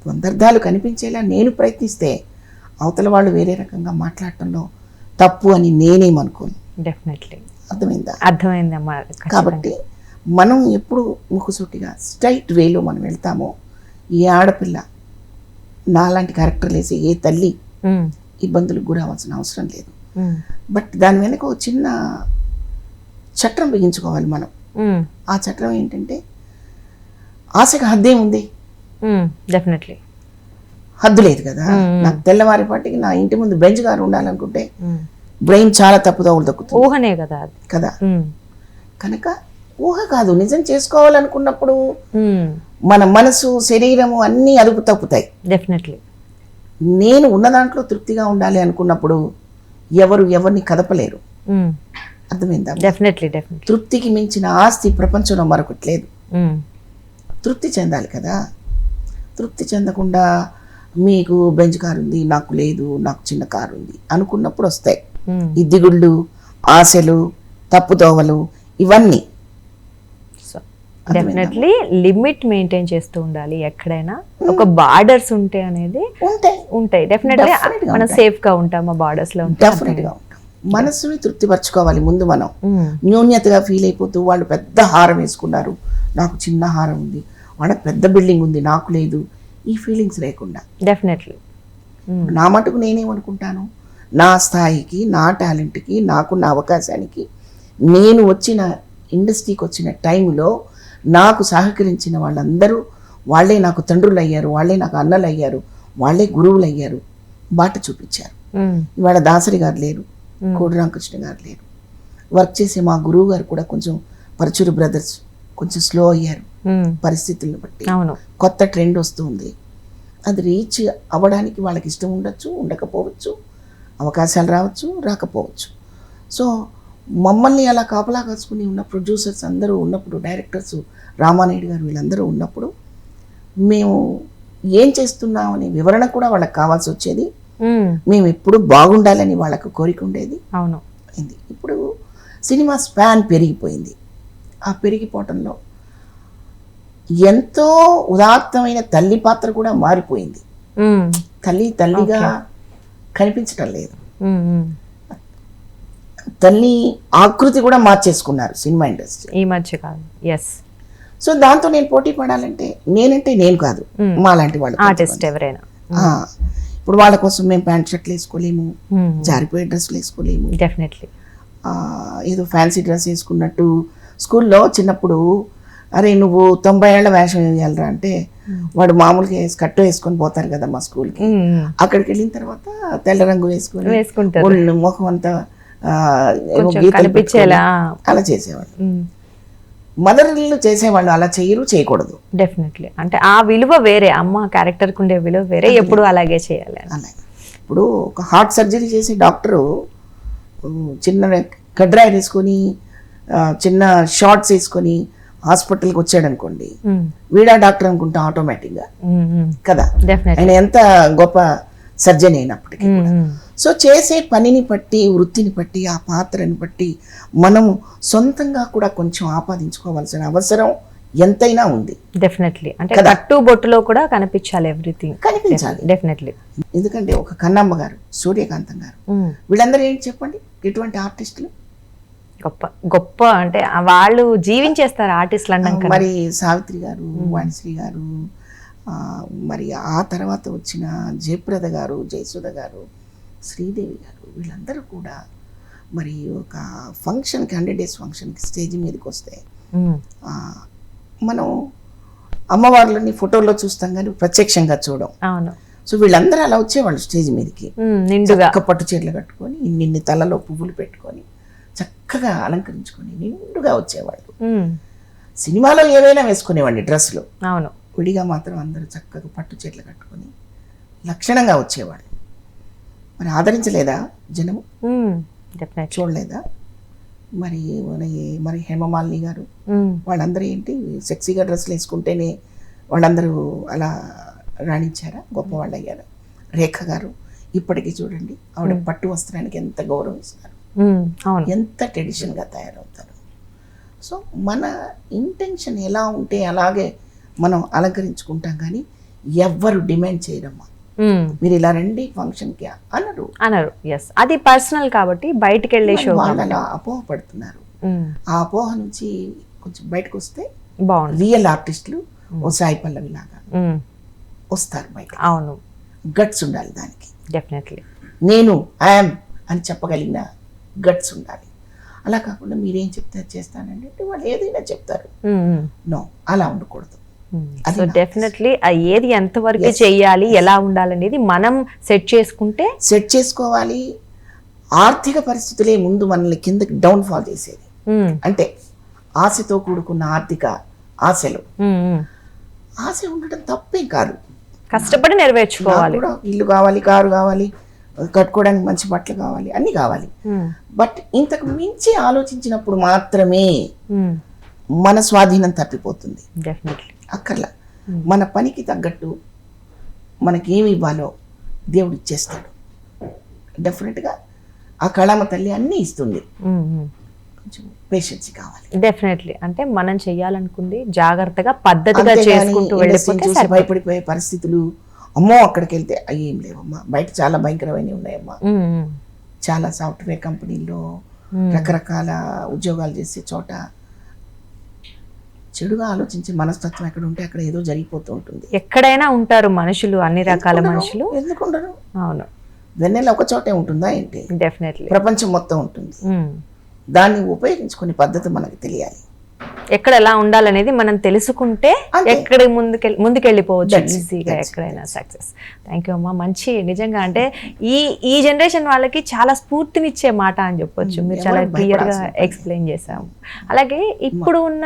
Speaker 2: ద్వందార్థాలు కనిపించేలా నేను ప్రయత్నిస్తే అవతల వాళ్ళు వేరే రకంగా మాట్లాడటంలో తప్పు అని నేనేమనుకోను.
Speaker 1: డెఫినెట్లీ. అర్థమైందమ్మా.
Speaker 2: కాబట్టి మనం ఎప్పుడు ముక్కుసూటిగా స్ట్రైట్ వేలో మనం వెళ్తామో ఏ ఆడపిల్ల నాలాంటి క్యారెక్టర్ వేసి ఏ తల్లి ఇబ్బందులకు గురవలసిన అవసరం లేదు. బట్ దాని వెనక ఒక చిన్న చట్టం బిగించుకోవాలి మనం. ఆ చట్టం ఏంటంటే ఆశకు హద్దే ఉంది,
Speaker 1: డెఫినెట్లీ
Speaker 2: హద్దు లేదు కదా. నాకు తెల్లవారిపాటికి నా ఇంటి ముందు బెంచ్ గారు ఉండాలనుకుంటే బ్రెయిన్ చాలా తప్పుదోవలు దొక్కుతుంది
Speaker 1: ఊహనే కదా
Speaker 2: కదా. కనుక ఊహ కాదు, నిజం చేసుకోవాలనుకున్నప్పుడు మన మనసు శరీరము అన్నీ అదుపు తప్పుతాయి.
Speaker 1: డెఫినెట్లీ
Speaker 2: నేను ఉన్న దాంట్లో తృప్తిగా ఉండాలి అనుకున్నప్పుడు ఎవరిని కదపలేరు. అర్థమైందా?
Speaker 1: డెఫినెట్లీ డెఫినెట్లీ
Speaker 2: తృప్తికి మించిన ఆస్తి ప్రపంచంలో మరొకటి లేదు. తృప్తి చెందాలి కదా. తృప్తి చెందకుండా మీకు బెంచ్ కారు ఉంది, నాకు లేదు, నాకు చిన్న కారు ఉంది అనుకున్నప్పుడు వస్తాయి ఈ దిగుళ్ళు, ఆశలు, తప్పుదోవలు ఇవన్నీ.
Speaker 1: డెఫినెట్లీ లిమిట్ మెయింటైన్ చేస్తూ ఉండాలి. ఎక్కడైనా ఒక బార్డర్స్ ఉంటే అనేది ఉంటాయి. డెఫినెట్లీ మనం సేఫ్ గా ఉంటాం ఆ బార్డర్స్ లో.
Speaker 2: డెఫినెట్ గా ఉంటాం. మనసుని తృప్తిపరచుకోవాలి ముందు మనం. న్యూన్యతగా ఫీల్ అయిపోతూ వాళ్ళు పెద్ద హారం వేసుకున్నారు, నాకు చిన్న హారం ఉంది, వాళ్ళకి పెద్ద బిల్డింగ్ ఉంది, నాకు లేదు, ఈ ఫీలింగ్స్ లేకుండా
Speaker 1: డెఫినెట్లీ
Speaker 2: నా మటుకు నేనేమనుకుంటాను, నా స్థాయికి, నా టాలెంట్కి, నాకున్న అవకాశానికి, నేను వచ్చిన ఇండస్ట్రీకి వచ్చిన టైంలో నాకు సహకరించిన వాళ్ళందరూ వాళ్ళే నాకు తండ్రులు అయ్యారు, వాళ్ళే నాకు అన్నలు అయ్యారు, వాళ్ళే గురువులు అయ్యారు, బాట చూపించారు. ఇవాళ దాసరి గారు లేరు, కోడి రామకృష్ణ గారు లేరు. వర్క్ చేసే మా గురువు గారు కూడా కొంచెం పరచూరు బ్రదర్స్ కొంచెం స్లో అయ్యారు పరిస్థితులను బట్టి. కొత్త ట్రెండ్ వస్తుంది, అది రీచ్ అవ్వడానికి వాళ్ళకి ఇష్టం ఉండొచ్చు, ఉండకపోవచ్చు, అవకాశాలు రావచ్చు, రాకపోవచ్చు. సో మమ్మల్ని అలా కాపలా కాసుకుని ఉన్న ప్రొడ్యూసర్స్ అందరూ ఉన్నప్పుడు, డైరెక్టర్స్ రామానాయుడు గారు వీళ్ళందరూ ఉన్నప్పుడు మేము ఏం చేస్తున్నామనే వివరణ కూడా వాళ్ళకి కావాల్సి వచ్చేది. మేము ఎప్పుడు బాగుండాలని వాళ్ళకు కోరిక ఉండేది.
Speaker 1: అవును,
Speaker 2: ఇప్పుడు సినిమా స్పాన్ పెరిగిపోయింది. ఆ పెరిగిపోవటంలో ఎంతో ఉదాత్తమైన తల్లి పాత్ర కూడా మారిపోయింది. తల్లిగా కనిపించటం లేదు. తల్లి ఆకృతి కూడా మార్చేసుకున్నారు సినిమా ఇండస్ట్రీ
Speaker 1: ఈ మధ్య కాదు. ఎస్.
Speaker 2: సో దాంతో నేను పోటీ పడాలంటే నేనంటే నేను కాదు, మా లాంటి వాళ్ళు
Speaker 1: ఆర్టిస్ట్ ఎవరైనా.
Speaker 2: ఇప్పుడు వాళ్ళ కోసం మేము ప్యాంట్ షర్ట్లు వేసుకోలేము, జారిపోయే డ్రెస్సులు వేసుకోలేము.
Speaker 1: డెఫినెట్లీ
Speaker 2: ఏదో ఫ్యాన్సీ డ్రెస్ వేసుకున్నట్టు. స్కూల్లో చిన్నప్పుడు అరే నువ్వు 90 ఏళ్ల వేషం వేయాలరా అంటే వాడు మామూలుగా స్కర్ట్ వేసుకొని పోతారు కదా మా స్కూల్కి. అక్కడికి వెళ్ళిన తర్వాత తెల్ల రంగు వేసుకొని ముఖం అంతా
Speaker 1: కనిపించేలా
Speaker 2: అలా చేసేవాళ్ళు. మదర్లు చేసేవాళ్ళు అలా చేయరు, చేయకూడదు.
Speaker 1: డెఫినెట్లీ అంటే ఆ విలువ వేరే, అమ్మ క్యారెక్టర్కి ఉండే విలువ వేరే, ఎప్పుడు అలాగే చేయాలి.
Speaker 2: అలాగే ఇప్పుడు ఒక హార్ట్ సర్జరీ చేసే డాక్టరు చిన్న కడ్రాయి వేసుకొని చిన్న షార్ట్స్ వేసుకొని హాస్పిటల్కి వచ్చాడు అనుకోండి, వీడా డాక్టర్ అనుకుంటాం ఆటోమేటిక్గా కదా. ఆయన ఎంత గొప్ప సర్జన్ అయినప్పటికీ. సో చేసే పనిని బట్టి, వృత్తిని బట్టి, ఆ పాత్రని బట్టి మనం సొంతంగా కూడా కొంచెం ఆపాదించుకోవాల్సిన అవసరం ఎంతైనా ఉంది.
Speaker 1: డెఫినెట్లీ అంటే కట్టు బొట్టులో కూడా కనిపించాలి, ఎవ్రీథింగ్
Speaker 2: కనిపించాలి.
Speaker 1: డెఫినెట్లీ. ఎందుకంటే
Speaker 2: ఒక కన్నమ్మ గారు, సూర్యకాంతం గారు, వీళ్ళందరూ ఏంటి చెప్పండి, ఎటువంటి ఆర్టిస్టులు,
Speaker 1: గొప్ప గొప్ప అంటే వాళ్ళు జీవించేస్తారు ఆర్టిస్టులు అన్నాక.
Speaker 2: మరి సావిత్రి గారు, వాణిశ్రీ గారు, మరి ఆ తర్వాత వచ్చిన జయప్రద గారు, జయసుధ గారు, శ్రీదేవి గారు, వీళ్ళందరూ కూడా మరి ఒక ఫంక్షన్కి 100 days ఫంక్షన్కి స్టేజ్ మీదకి వస్తే మనం అమ్మవార్లని ఫోటోల్లో చూస్తాం కానీ ప్రత్యక్షంగా చూడం.
Speaker 1: అవును.
Speaker 2: సో వీళ్ళందరూ అలా వచ్చేవాళ్ళు స్టేజ్ మీదకి, నిండుగా పట్టు చీరలు కట్టుకొని, నిన్ను తలలో పువ్వులు పెట్టుకొని, చక్కగా అలంకరించుకొని నిండుగా వచ్చేవాళ్ళు. సినిమాలో ఏవైనా వేసుకునేవాడిని డ్రెస్సులు.
Speaker 1: అవును.
Speaker 2: విడిగా మాత్రం అందరూ చక్కగా పట్టు చీరలు కట్టుకొని లక్షణంగా వచ్చేవాళ్ళు. మరి ఆదరించలేదా జనము? చూడలేదా? మరి హేమమాలిని గారు వాళ్ళందరూ ఏంటి సెక్సీగా డ్రెస్సులు వేసుకుంటేనే వాళ్ళందరూ అలా రాణించారా, గొప్పవాళ్ళు అయ్యారా? రేఖ గారు ఇప్పటికీ చూడండి, ఆవిడ పట్టు వస్త్రానికి ఎంత గౌరవం ఇస్తున్నారు, ఎంత ట్రెడిషన్గా తయారవుతారు. సో మన ఇంటెన్షన్ ఎలా ఉంటే అలాగే మనం అలంకరించుకుంటాం, కానీ ఎవ్వరు డిమాండ్ చేయరమ్మా. మీరు ఇలా రండి ఫంక్షన్కి అనరు.
Speaker 1: అనరు. ఎస్, అది పర్సనల్ కాబట్టి బయటికి వెళ్ళే షో
Speaker 2: వాళ్ళు అలా అపోహపడుతున్నారు. ఆ అపోహ నుంచి కొంచెం బయటకు వస్తే
Speaker 1: బాగుంది.
Speaker 2: రియల్ ఆర్టిస్టులు ఓ సాయి పల్లవి లాగా వస్తారు బయట.
Speaker 1: అవును,
Speaker 2: గట్స్ ఉండాలి దానికి.
Speaker 1: డెఫినెట్లీ.
Speaker 2: నేను ఐఎమ్ అని చెప్పగలిగిన గట్స్ ఉండాలి. అలా కాకుండా మీరేం చెప్తే చేస్తానండి అంటే వాళ్ళు ఏదైనా చెప్తారు. నో, అలా ఉండకూడదు.
Speaker 1: సో డెఫినెట్లీ ఏది ఎంతవరకు చెయ్యాలి, ఎలా ఉండాలనేది మనం సెట్ చేసుకోవాలి.
Speaker 2: ఆర్థిక పరిస్థితులే ముందు మనల్ని కిందకి డౌన్ ఫాల్ చేసేది. అంటే ఆశతో కూడుకున్న ఆర్థిక ఆశలు. ఆశ ఉండటం తప్పేం కాదు,
Speaker 1: కష్టపడి నెరవేర్చుకోవాలి.
Speaker 2: ఇల్లు కావాలి, కారు కావాలి, కట్టుకోవడానికి మంచి బట్టలు కావాలి, అన్ని కావాలి. బట్ ఇంతకు మించి ఆలోచించినప్పుడు మాత్రమే మన స్వాధీనం తప్పిపోతుంది.
Speaker 1: డెఫినెట్లీ
Speaker 2: అక్కర్లా. మన పనికి తగ్గట్టు మనకి ఏమి ఇవ్వాలో దేవుడు ఇచ్చేస్తాడు. డెఫినెట్గా ఆ కళామ తల్లి అన్నీ ఇస్తుంది. కొంచెం పేషెన్స్ కావాలి.
Speaker 1: డెఫినెట్లీ. అంటే మనం చెయ్యాలనుకుంది జాగ్రత్తగా పద్ధతిగా చేసుకుంటూ వెళ్ళిపోతే
Speaker 2: చూసి భయపడిపోయే పరిస్థితులు, అమ్మో అక్కడికి వెళ్తే ఏం లేవమ్మా, బయట చాలా భయంకరమైనవి ఉన్నాయమ్మా. చాలా సాఫ్ట్వేర్ కంపెనీల్లో రకరకాల ఉద్యోగాలు చేసే చోట చెడుగా ఆలోచించే మనస్తత్వం ఎక్కడ ఉంటే అక్కడ ఏదో జరిగిపోతూ ఉంటుంది.
Speaker 1: ఎక్కడైనా ఉంటారు మనుషులు, అన్ని రకాల మనుషులు.
Speaker 2: ఎందుకుండరు?
Speaker 1: అవును.
Speaker 2: వెన్నెల ఒక చోటే ఉంటుందా ఏంటి?
Speaker 1: డెఫినెట్లీ
Speaker 2: ప్రపంచం మొత్తం ఉంటుంది. దాన్ని ఉపయోగించుకునే పద్ధతి మనకు తెలియాలి.
Speaker 1: ఎక్కడ ఎలా ఉండాలనేది మనం తెలుసుకుంటే ఎక్కడ ముందుకెళ్ళిపోవచ్చు ఈజీగా, ఎక్కడైనా సక్సెస్. థ్యాంక్ యూ అమ్మా. మంచి, నిజంగా అంటే ఈ జనరేషన్ వాళ్ళకి చాలా స్ఫూర్తినిచ్చే మాట అని చెప్పొచ్చు. మీరు చాలా క్లియర్గా ఎక్స్ప్లెయిన్ చేశాము. అలాగే ఇప్పుడు ఉన్న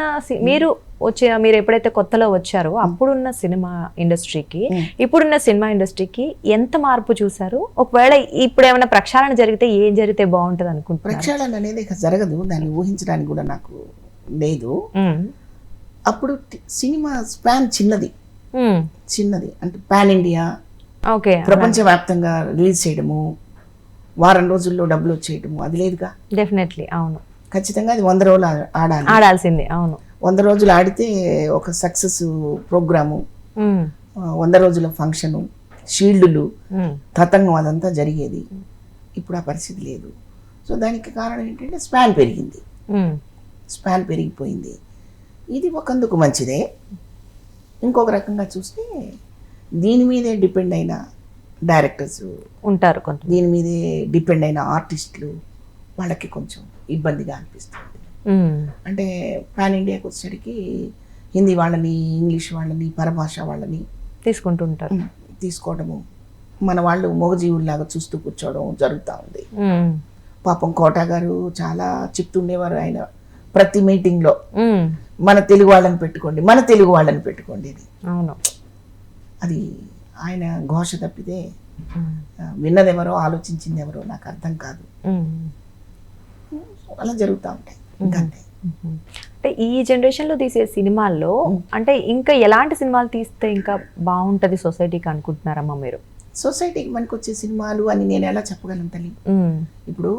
Speaker 1: మీరు ఎప్పుడైతే కొత్తలో వచ్చారో అప్పుడున్న సినిమా ఇండస్ట్రీకి ఇప్పుడున్న సినిమా ఇండస్ట్రీకి ఎంత మార్పు చూసారు? ఒకవేళ ఇప్పుడు ఏమైనా ప్రక్షాళన జరిగితే ఏం జరిగితే బాగుంటుంది అనుకుంటున్నారు?
Speaker 2: ప్రక్షాళన అనేది ఇక జరగదు, దాన్ని ఊహించడానికి కూడా నాకు లేదు. అప్పుడు సినిమా స్పాన్ చిన్నది అంటే పాన్ ఇండియా, ప్రపంచవ్యాప్తంగా రిలీజ్ చేయడము, వారం రోజుల్లో డబ్బులు వచ్చేయడము, అది లేదుగా.
Speaker 1: డెఫినెట్లీ. అవును,
Speaker 2: ఖచ్చితంగా అది 100 రోజులు
Speaker 1: ఆడాల్సిందే. అవును,
Speaker 2: 100 రోజులు ఆడితే ఒక సక్సెస్ ప్రోగ్రాము, 100 రోజుల ఫంక్షను, షీల్డ్లు, తతంగం, అదంతా జరిగేది. ఇప్పుడు ఆ పరిస్థితి లేదు. సో దానికి కారణం ఏంటంటే స్పాన్ పెరిగింది, స్పాన్ పెరిగిపోయింది. ఇది ఒకందుకు మంచిదే. ఇంకొక రకంగా చూస్తే దీని మీదే డిపెండ్ అయిన డైరెక్టర్స్
Speaker 1: ఉంటారు,
Speaker 2: దీని మీదే డిపెండ్ అయిన ఆర్టిస్టులు, వాళ్ళకి కొంచెం ఇబ్బందిగా అనిపిస్తుంది. అంటే పాన్ ఇండియాకి వచ్చేసరికి హిందీ వాళ్ళని, ఇంగ్లీష్ వాళ్ళని, పరభాష వాళ్ళని తీసుకోవడము, మన వాళ్ళు మూగజీవుల్లాగా చూస్తూ కూర్చోవడం జరుగుతూ ఉంది. పాపం కోటా గారు చాలా చెప్తుండేవారు ఆయన ప్రతి మీటింగ్లో, మన తెలుగు వాళ్ళని పెట్టుకోండి అని.
Speaker 1: అవును,
Speaker 2: అది ఆయన ఘోష తప్పితే విన్నదెవరో ఆలోచించింది ఎవరో నాకు అర్థం కాదు. అలా జరుగుతూ ఉంటాయి.
Speaker 1: అంటే ఈ జనరేషన్లో తీసే సినిమాల్లో అంటే ఇంకా ఎలాంటి సినిమాలు తీస్తే ఇంకా బాగుంటుంది సొసైటీకి అనుకుంటున్నారమ్మా మీరు?
Speaker 2: సొసైటీకి మనకు వచ్చే సినిమాలు అని నేను ఎలా చెప్పగలను తల్లి? ఇప్పుడు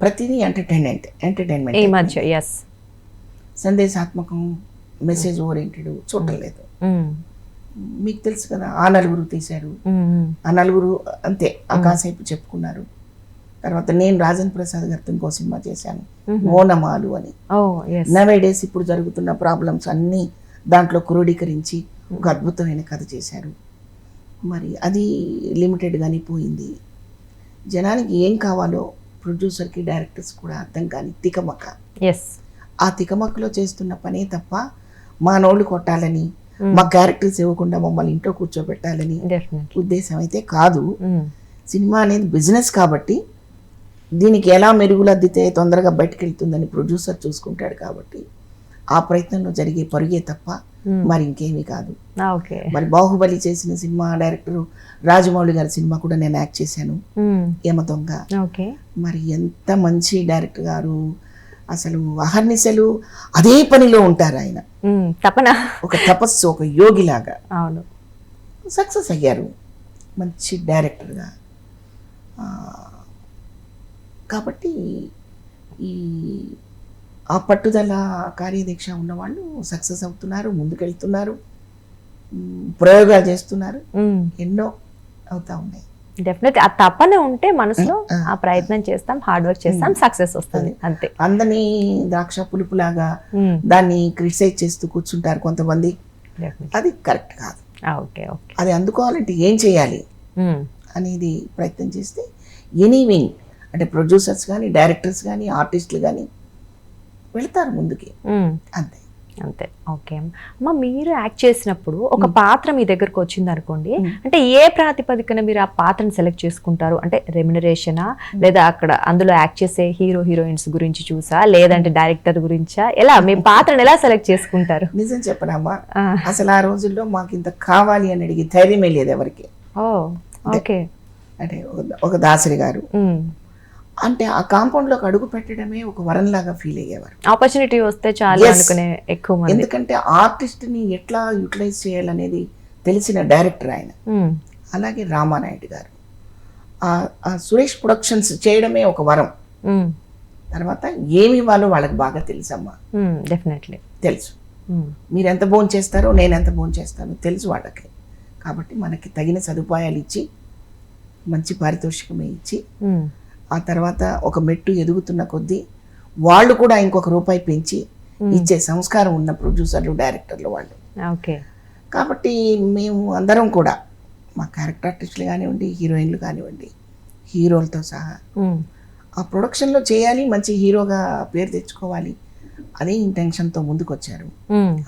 Speaker 2: ప్రతిదీ ఎంటర్టైన్మెంట్
Speaker 1: ఈ మధ్య. ఎస్,
Speaker 2: సందేశాత్మకం, మెసేజ్ ఓరియంటెడ్ చూడలేదు. మీకు తెలుసు కదా, ఆ నలుగురు తీశారు, ఆ నలుగురు అంతే ఆ కాసేపు చెప్పుకున్నారు. తర్వాత నేను రాజేంద్ర ప్రసాద్ గారితో ఇంకో సినిమా చేశాను, ఓనమాలు అని. నవే డేస్ ఇప్పుడు జరుగుతున్న ప్రాబ్లమ్స్ అన్నీ దాంట్లో క్రోడీకరించి ఒక అద్భుతమైన కథ చేశారు. మరి అది లిమిటెడ్గానే పోయింది. జనానికి ఏం కావాలో ప్రొడ్యూసర్కి, డైరెక్టర్స్ కూడా అర్థం కాని తికమక. ఆ తికమకలో చేస్తున్న పనే తప్ప మా నోళ్ళు కొట్టాలని, మా క్యారెక్టర్స్ ఇవ్వకుండా మమ్మల్ని ఇంట్లో కూర్చోబెట్టాలని ఉద్దేశం అయితే కాదు. సినిమా అనేది బిజినెస్ కాబట్టి దీనికి ఎలా మెరుగులద్దితే తొందరగా బయటకు వెళ్తుందని ప్రొడ్యూసర్ చూసుకుంటాడు కాబట్టి ఆ ప్రయత్నంలో జరిగే పరుగే తప్ప మరి ఇంకేమీ కాదు. మరి బాహుబలి చేసిన సినిమా డైరెక్టర్ రాజమౌళి గారి సినిమా కూడా నేను యాక్ట్ చేశాను, యమదొంగ. మరి ఎంత మంచి డైరెక్టర్ గారు, అసలు అహర్నిశలు అదే పనిలో ఉంటారు ఆయన. ఒక తపస్సు, ఒక యోగిలాగా సక్సెస్ అయ్యారు మంచి డైరెక్టర్గా. కాబట్టి ఆ పట్టుదల, కార్యదీక్ష ఉన్నవాళ్ళు సక్సెస్ అవుతున్నారు, ముందుకెళ్తున్నారు, ప్రయోగాలు చేస్తున్నారు. ఎన్నో అవుతా ఉన్నాయి.
Speaker 1: డెఫినెట్ ఆ తపన ఉంటే మనసులో ఆ ప్రయత్నం చేస్తాం, హార్డ్ వర్క్ చేస్తాం, సక్సెస్ వస్తుంది అంతే.
Speaker 2: అందరినీ ద్రాక్ష పులుపులాగా దాన్ని క్రిటిసైజ్ చేస్తూ కూర్చుంటారు కొంతమంది, అది కరెక్ట్ కాదు.
Speaker 1: Okay okay.
Speaker 2: అది అందుకోవాలంటే ఏం చేయాలి అనేది ప్రయత్నం చేస్తే ఎనీవింగ్ అంటే ప్రొడ్యూసర్స్ కానీ డైరెక్టర్స్ కానీ ఆర్టిస్టులు కానీ వెళ్తారు ముందుకి, అంతే
Speaker 1: అంతే. ఓకే అమ్మ, మీరు యాక్ట్ చేసినప్పుడు ఒక పాత్ర మీ దగ్గరకు వచ్చింది అనుకోండి, అంటే ఏ ప్రాతిపదికన మీరు ఆ పాత్రను సెలెక్ట్ చేసుకుంటారు? అంటే రెమ్యునరేషనా, లేదా అక్కడ అందులో యాక్ట్ చేసే హీరో హీరోయిన్స్ గురించి చూసా, లేదంటే డైరెక్టర్ గురించా, ఎలా మీ పాత్రను ఎలా సెలెక్ట్ చేసుకుంటారు?
Speaker 2: నిజం చెప్పనమ్మా, అసలు ఆ రోజుల్లో మాకు ఇంత కావాలి అని అడిగి ధైర్యమే లేదు ఎవరికి.
Speaker 1: ఓకే.
Speaker 2: అంటే ఒక దాసరి గారు అంటే ఆ కాంపౌండ్లోకి అడుగు పెట్టడమే ఒక వరంలాగా ఫీల్ అయ్యేవారు.
Speaker 1: ఆపర్చునిటీ వస్తే చాలు అనుకునే ఎక్కువ మంది.
Speaker 2: ఎందుకంటే ఆర్టిస్ట్ని ఎట్లా యూటిలైజ్ చేయాలనేది తెలిసిన డైరెక్టర్ ఆయన. అలాగే రామానాయుడు గారు, ఆ సురేష్ ప్రొడక్షన్స్ చేయడమే ఒక వరం. తర్వాత ఏమి ఇవ్వాలో వాళ్ళకి బాగా తెలుసమ్మా.
Speaker 1: డెఫినెట్లీ తెలుసు.
Speaker 2: మీరు ఎంత భోజనం చేస్తారో నేను ఎంత భోజనం చేస్తానో తెలుసు వాళ్ళకి. కాబట్టి మనకి తగిన సదుపాయాలు ఇచ్చి మంచి పారితోషికమే ఇచ్చి ఆ తర్వాత ఒక మెట్టు ఎదుగుతున్న కొద్దీ వాళ్ళు కూడా ఇంకొక రూపాయి పెంచి ఇచ్చే సంస్కారం ఉన్న ప్రొడ్యూసర్లు డైరెక్టర్లు వాళ్ళు.
Speaker 1: ఓకే.
Speaker 2: కాబట్టి మేము అందరం కూడా మా క్యారెక్టర్ ఆర్టిస్టులు కానివ్వండి, హీరోయిన్లు కానివ్వండి, హీరోలతో సహా ఆ ప్రొడక్షన్లో చేయాలి, మంచి హీరోగా పేరు తెచ్చుకోవాలి, అదే ఇంటెన్షన్తో ముందుకు వచ్చారు.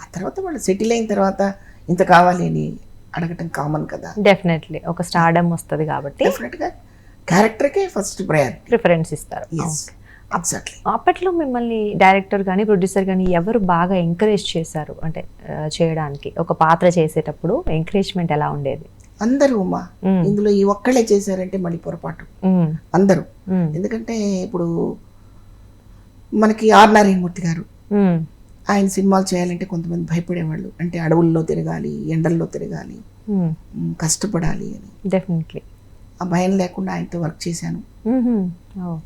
Speaker 2: ఆ తర్వాత వాళ్ళు సెటిల్ అయిన తర్వాత ఇంత కావాలి అని అడగటం కామన్ కదా.
Speaker 1: డెఫినెట్లీ ఒక స్టార్డమ్ వస్తుంది కాబట్టి
Speaker 2: డెఫినెట్గా క్యారెక్టర్కే ఫస్ట్ ప్రయారిటీ
Speaker 1: ప్రిఫరెన్స్ ఇస్తారు. అప్పట్లో మిమ్మల్ని డైరెక్టర్ కానీ ప్రొడ్యూసర్ కానీ ఎవరు బాగా ఎంకరేజ్ చేశారు అంటే చేయడానికి? ఒక పాత్ర చేసేటప్పుడు ఎంకరేజ్మెంట్ ఎలా ఉండేది?
Speaker 2: అందరూ అమ్మా, ఇందులో ఈ ఒక్కళ్ళే చేశారంటే మళ్ళీ పొరపాటు. అందరూ, ఎందుకంటే ఇప్పుడు మనకి ఆర్ నారాయణమూర్తి గారు, ఆయన సినిమాలు చేయాలంటే కొంతమంది భయపడేవాళ్ళు. అంటే అడవుల్లో తిరగాలి, ఎండల్లో తిరగాలి, కష్టపడాలి అని.
Speaker 1: డెఫినెట్లీ
Speaker 2: ఆ భయం లేకుండా ఆయనతో వర్క్ చేశాను.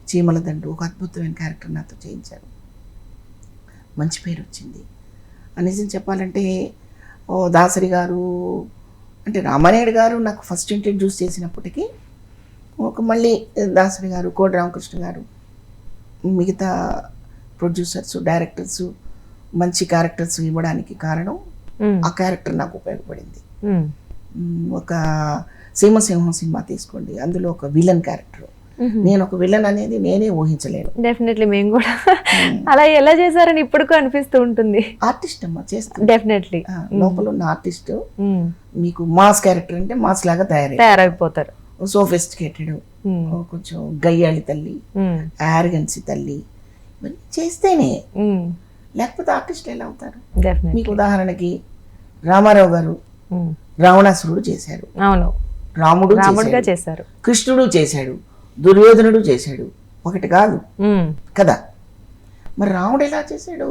Speaker 2: చీమల దండు ఒక అద్భుతమైన క్యారెక్టర్ నాతో చేయించారు, మంచి పేరు వచ్చింది. నిజం చెప్పాలంటే దాసరి గారు అంటే రామానాయుడు గారు నాకు ఫస్ట్ ఇంట్రడ్యూస్ చేసినప్పటికీ మళ్ళీ దాసరి గారు, కోడి రామకృష్ణ గారు, మిగతా ప్రొడ్యూసర్స్ డైరెక్టర్స్ మంచి క్యారెక్టర్స్ ఇవ్వడానికి కారణం ఆ క్యారెక్టర్ నాకు ఉపయోగపడింది. ఒక సీమసింహం సినిమా తీసుకోండి, అందులో ఒక విలన్ క్యారెక్టర్. నేను ఒక విలన్ అనేది నేనే ఊహించలేను.
Speaker 1: డెఫినెట్లీ మేము కూడా అలా ఎలా చేశారని ఇప్పటికూ అనిపిస్తూ ఉంటుంది.
Speaker 2: ఆర్టిస్ట్ అమ్మా చేస్తాను,
Speaker 1: డెఫినెట్లీ
Speaker 2: లోపల ఉన్న ఆర్టిస్ట్ మీకు మాస్ క్యారెక్టర్ అంటే మాస్ లాగా
Speaker 1: తయారైపోతారు.
Speaker 2: సోఫిస్టికేటెడ్, కొంచెం గయ్యాళి తల్లి, యారగెన్సీ తల్లి, ఇవన్నీ చేస్తేనే, లేకపోతే ఆర్టిస్ట్ ఎలా అవుతారు? మీకు ఉదాహరణకి రామారావు గారు రావణాసురుడు చేశారు,
Speaker 1: అవును,
Speaker 2: రాముడుగా
Speaker 1: చేశారు, కృష్ణుడు
Speaker 2: చేశాడు, దుర్యోధనుడు చేశాడు, ఒకటి కాదు కదా. మరి రాముడు ఎలా చేశాడు,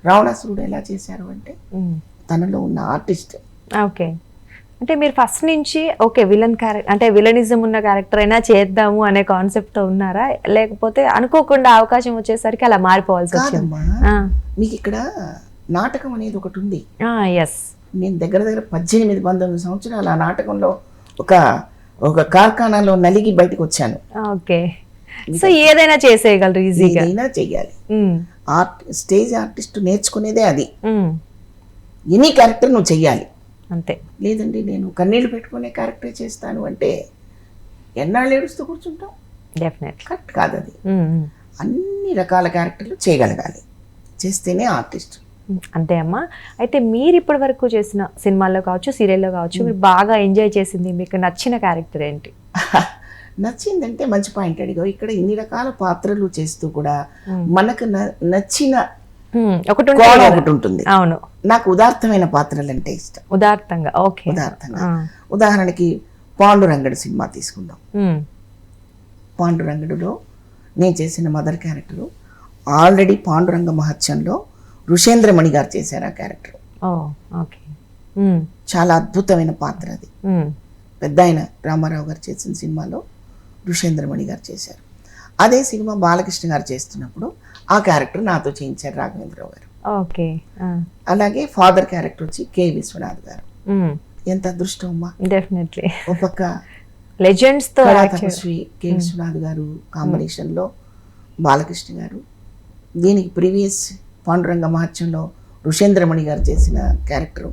Speaker 2: రావణాసురుడు ఎలా చేశారు అంటే తనలో ఉన్న ఆర్టిస్ట్.
Speaker 1: ఓకే. అంటే మీరు ఫస్ట్ నుంచి ఓకే విలన్ క్యారెక్టర్ అంటే విలనిజం ఉన్న క్యారెక్టర్ అయినా చేద్దాము అనే కాన్సెప్ట్ తో ఉన్నారా, లేకపోతే అనుకోకుండా అవకాశం వచ్చేసరికి అలా మారిపోవాల్సి వచ్చింది?
Speaker 2: మీకు ఇక్కడ నాటకం అనేది ఒకటి ఉంది.
Speaker 1: ఎస్,
Speaker 2: నేను దగ్గర 18-19 సంవత్సరాలు ఆ నాటకంలో ఒక కార్ఖానాలో నలిగి బయటకు వచ్చాను.
Speaker 1: ఓకే, సో ఏదైనా చేసేయగలరు, ఈజీగా
Speaker 2: ఏదైనా చెయ్యాలి. స్టేజ్ ఆర్టిస్ట్ నేర్చుకునేదే అది. ఎనీ క్యారెక్టర్ నువ్వు చెయ్యాలి
Speaker 1: అంతే.
Speaker 2: లేదండి నేను కన్నీళ్లు పెట్టుకునే క్యారెక్టర్ చేస్తాను అంటే ఎన్నాళ్ళు ఏడుస్తూ కూర్చుంటాం?
Speaker 1: డెఫినెట్లీ
Speaker 2: కరెక్ట్ కాదు అది. అన్ని రకాల క్యారెక్టర్లు చేయగలగాలి, చేస్తేనే ఆర్టిస్ట్.
Speaker 1: అంతే అమ్మా. అయితే మీరు ఇప్పటి వరకు చేసిన సినిమాల్లో కావచ్చు, సీరియల్లో కావచ్చు, మీరు బాగా ఎంజాయ్ చేసింది, మీకు నచ్చిన క్యారెక్టర్ ఏంటి?
Speaker 2: నచ్చిందంటే మంచి పాయింట్ అడిగావు. ఇక్కడ ఇన్ని రకాల పాత్రలు చేస్తూ కూడా మనకు నచ్చిన ఒకటి ఉంటుంది.
Speaker 1: అవును,
Speaker 2: నాకు ఉదాత్తమైన పాత్రలు అంటే ఇష్టం.
Speaker 1: ఉదాత్తంగా, ఓకే,
Speaker 2: ఉదాత్తంగా. ఉదాహరణకి పాండురంగడు సినిమా తీసుకుందాం. పాండురంగడులో నేను చేసిన మదర్ క్యారెక్టరు ఆల్రెడీ పాండురంగ మహత్యంలో ఋషేంద్రమణి గారు చేశారు ఆ క్యారెక్టర్. చాలా అద్భుతమైన పాత్ర అది. పెద్ద ఆయన రామారావు గారు చేసిన సినిమాలో ఋషేంద్రమణి గారు చేశారు. అదే సినిమా బాలకృష్ణ గారు చేస్తున్నప్పుడు ఆ క్యారెక్టర్ నాతో చేయించారు రాఘవేంద్రరావు గారు.
Speaker 1: ఓకే.
Speaker 2: అలాగే ఫాదర్ క్యారెక్టర్ వచ్చి కె విశ్వనాథ్ గారు. ఎంత అదృష్టం అమ్మా.
Speaker 1: డెఫినెట్లీ
Speaker 2: ఒక పక్క
Speaker 1: లెజెండ్స్ తో
Speaker 2: కళా
Speaker 1: act చేయడం.
Speaker 2: తపస్వి కె విశ్వనాథ్ గారు కాంబినేషన్లో బాలకృష్ణ గారు, దీనికి ప్రీవియస్ పాండురంగ మహత్యంలో ఋషేంద్రమణి గారు చేసిన క్యారెక్టర్,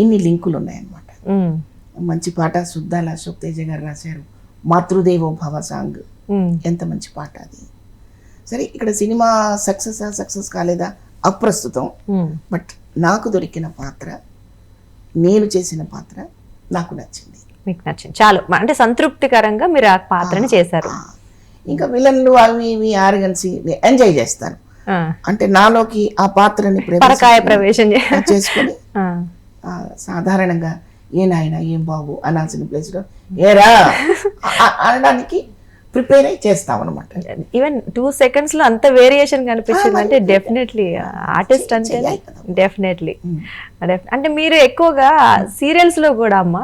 Speaker 2: ఇన్ని లింకులు ఉన్నాయన్నమాట.
Speaker 1: మ్మ్.
Speaker 2: మంచి పాట సుద్దాల అశోక్ తేజ గారు రాశారు. మాతృదేవో భవ సాంగ్
Speaker 1: మ్మ్.
Speaker 2: ఎంత మంచి పాట అది. సరే, ఇక్కడ సినిమా సక్సెస్ కాలేదా అప్రస్తుతం.
Speaker 1: మ్మ్.
Speaker 2: బట్ నాకు దొరికిన పాత్ర, నేను చేసిన పాత్ర నాకు నచ్చింది.
Speaker 1: మీకు నచ్చింది చాలు, అంటే సంతృప్తికరంగా మీరు ఆ పాత్రని చేశారు.
Speaker 2: ఆ, ఇంకా విలన్లు అవి ఇవి ఆర్గన్సీ ఎంజాయ్ చేస్తాను.
Speaker 1: ఆ.
Speaker 2: అంటే నాలోకి ఆ పాత్రని
Speaker 1: పరకాయ ప్రవేశం
Speaker 2: చేసుకొని
Speaker 1: ఆ.
Speaker 2: సాధారణంగా ఏ నాయన ఏం బాబు అనాల్సిన ప్లేస్లో ఏరా అనడానికి ప్రిపేర్ అయి చేస్తాం అనమాట.
Speaker 1: ఈవెన్ 2 seconds లో అంత వేరియేషన్ కనిపించింది అంటే డెఫినెట్లీ ఆర్టిస్ట్ అంటే
Speaker 2: చెయ్యాలి కదా.
Speaker 1: డెఫినెట్లీ. అంటే మీరు ఎక్కువగా సీరియల్స్ లో కూడా అమ్మ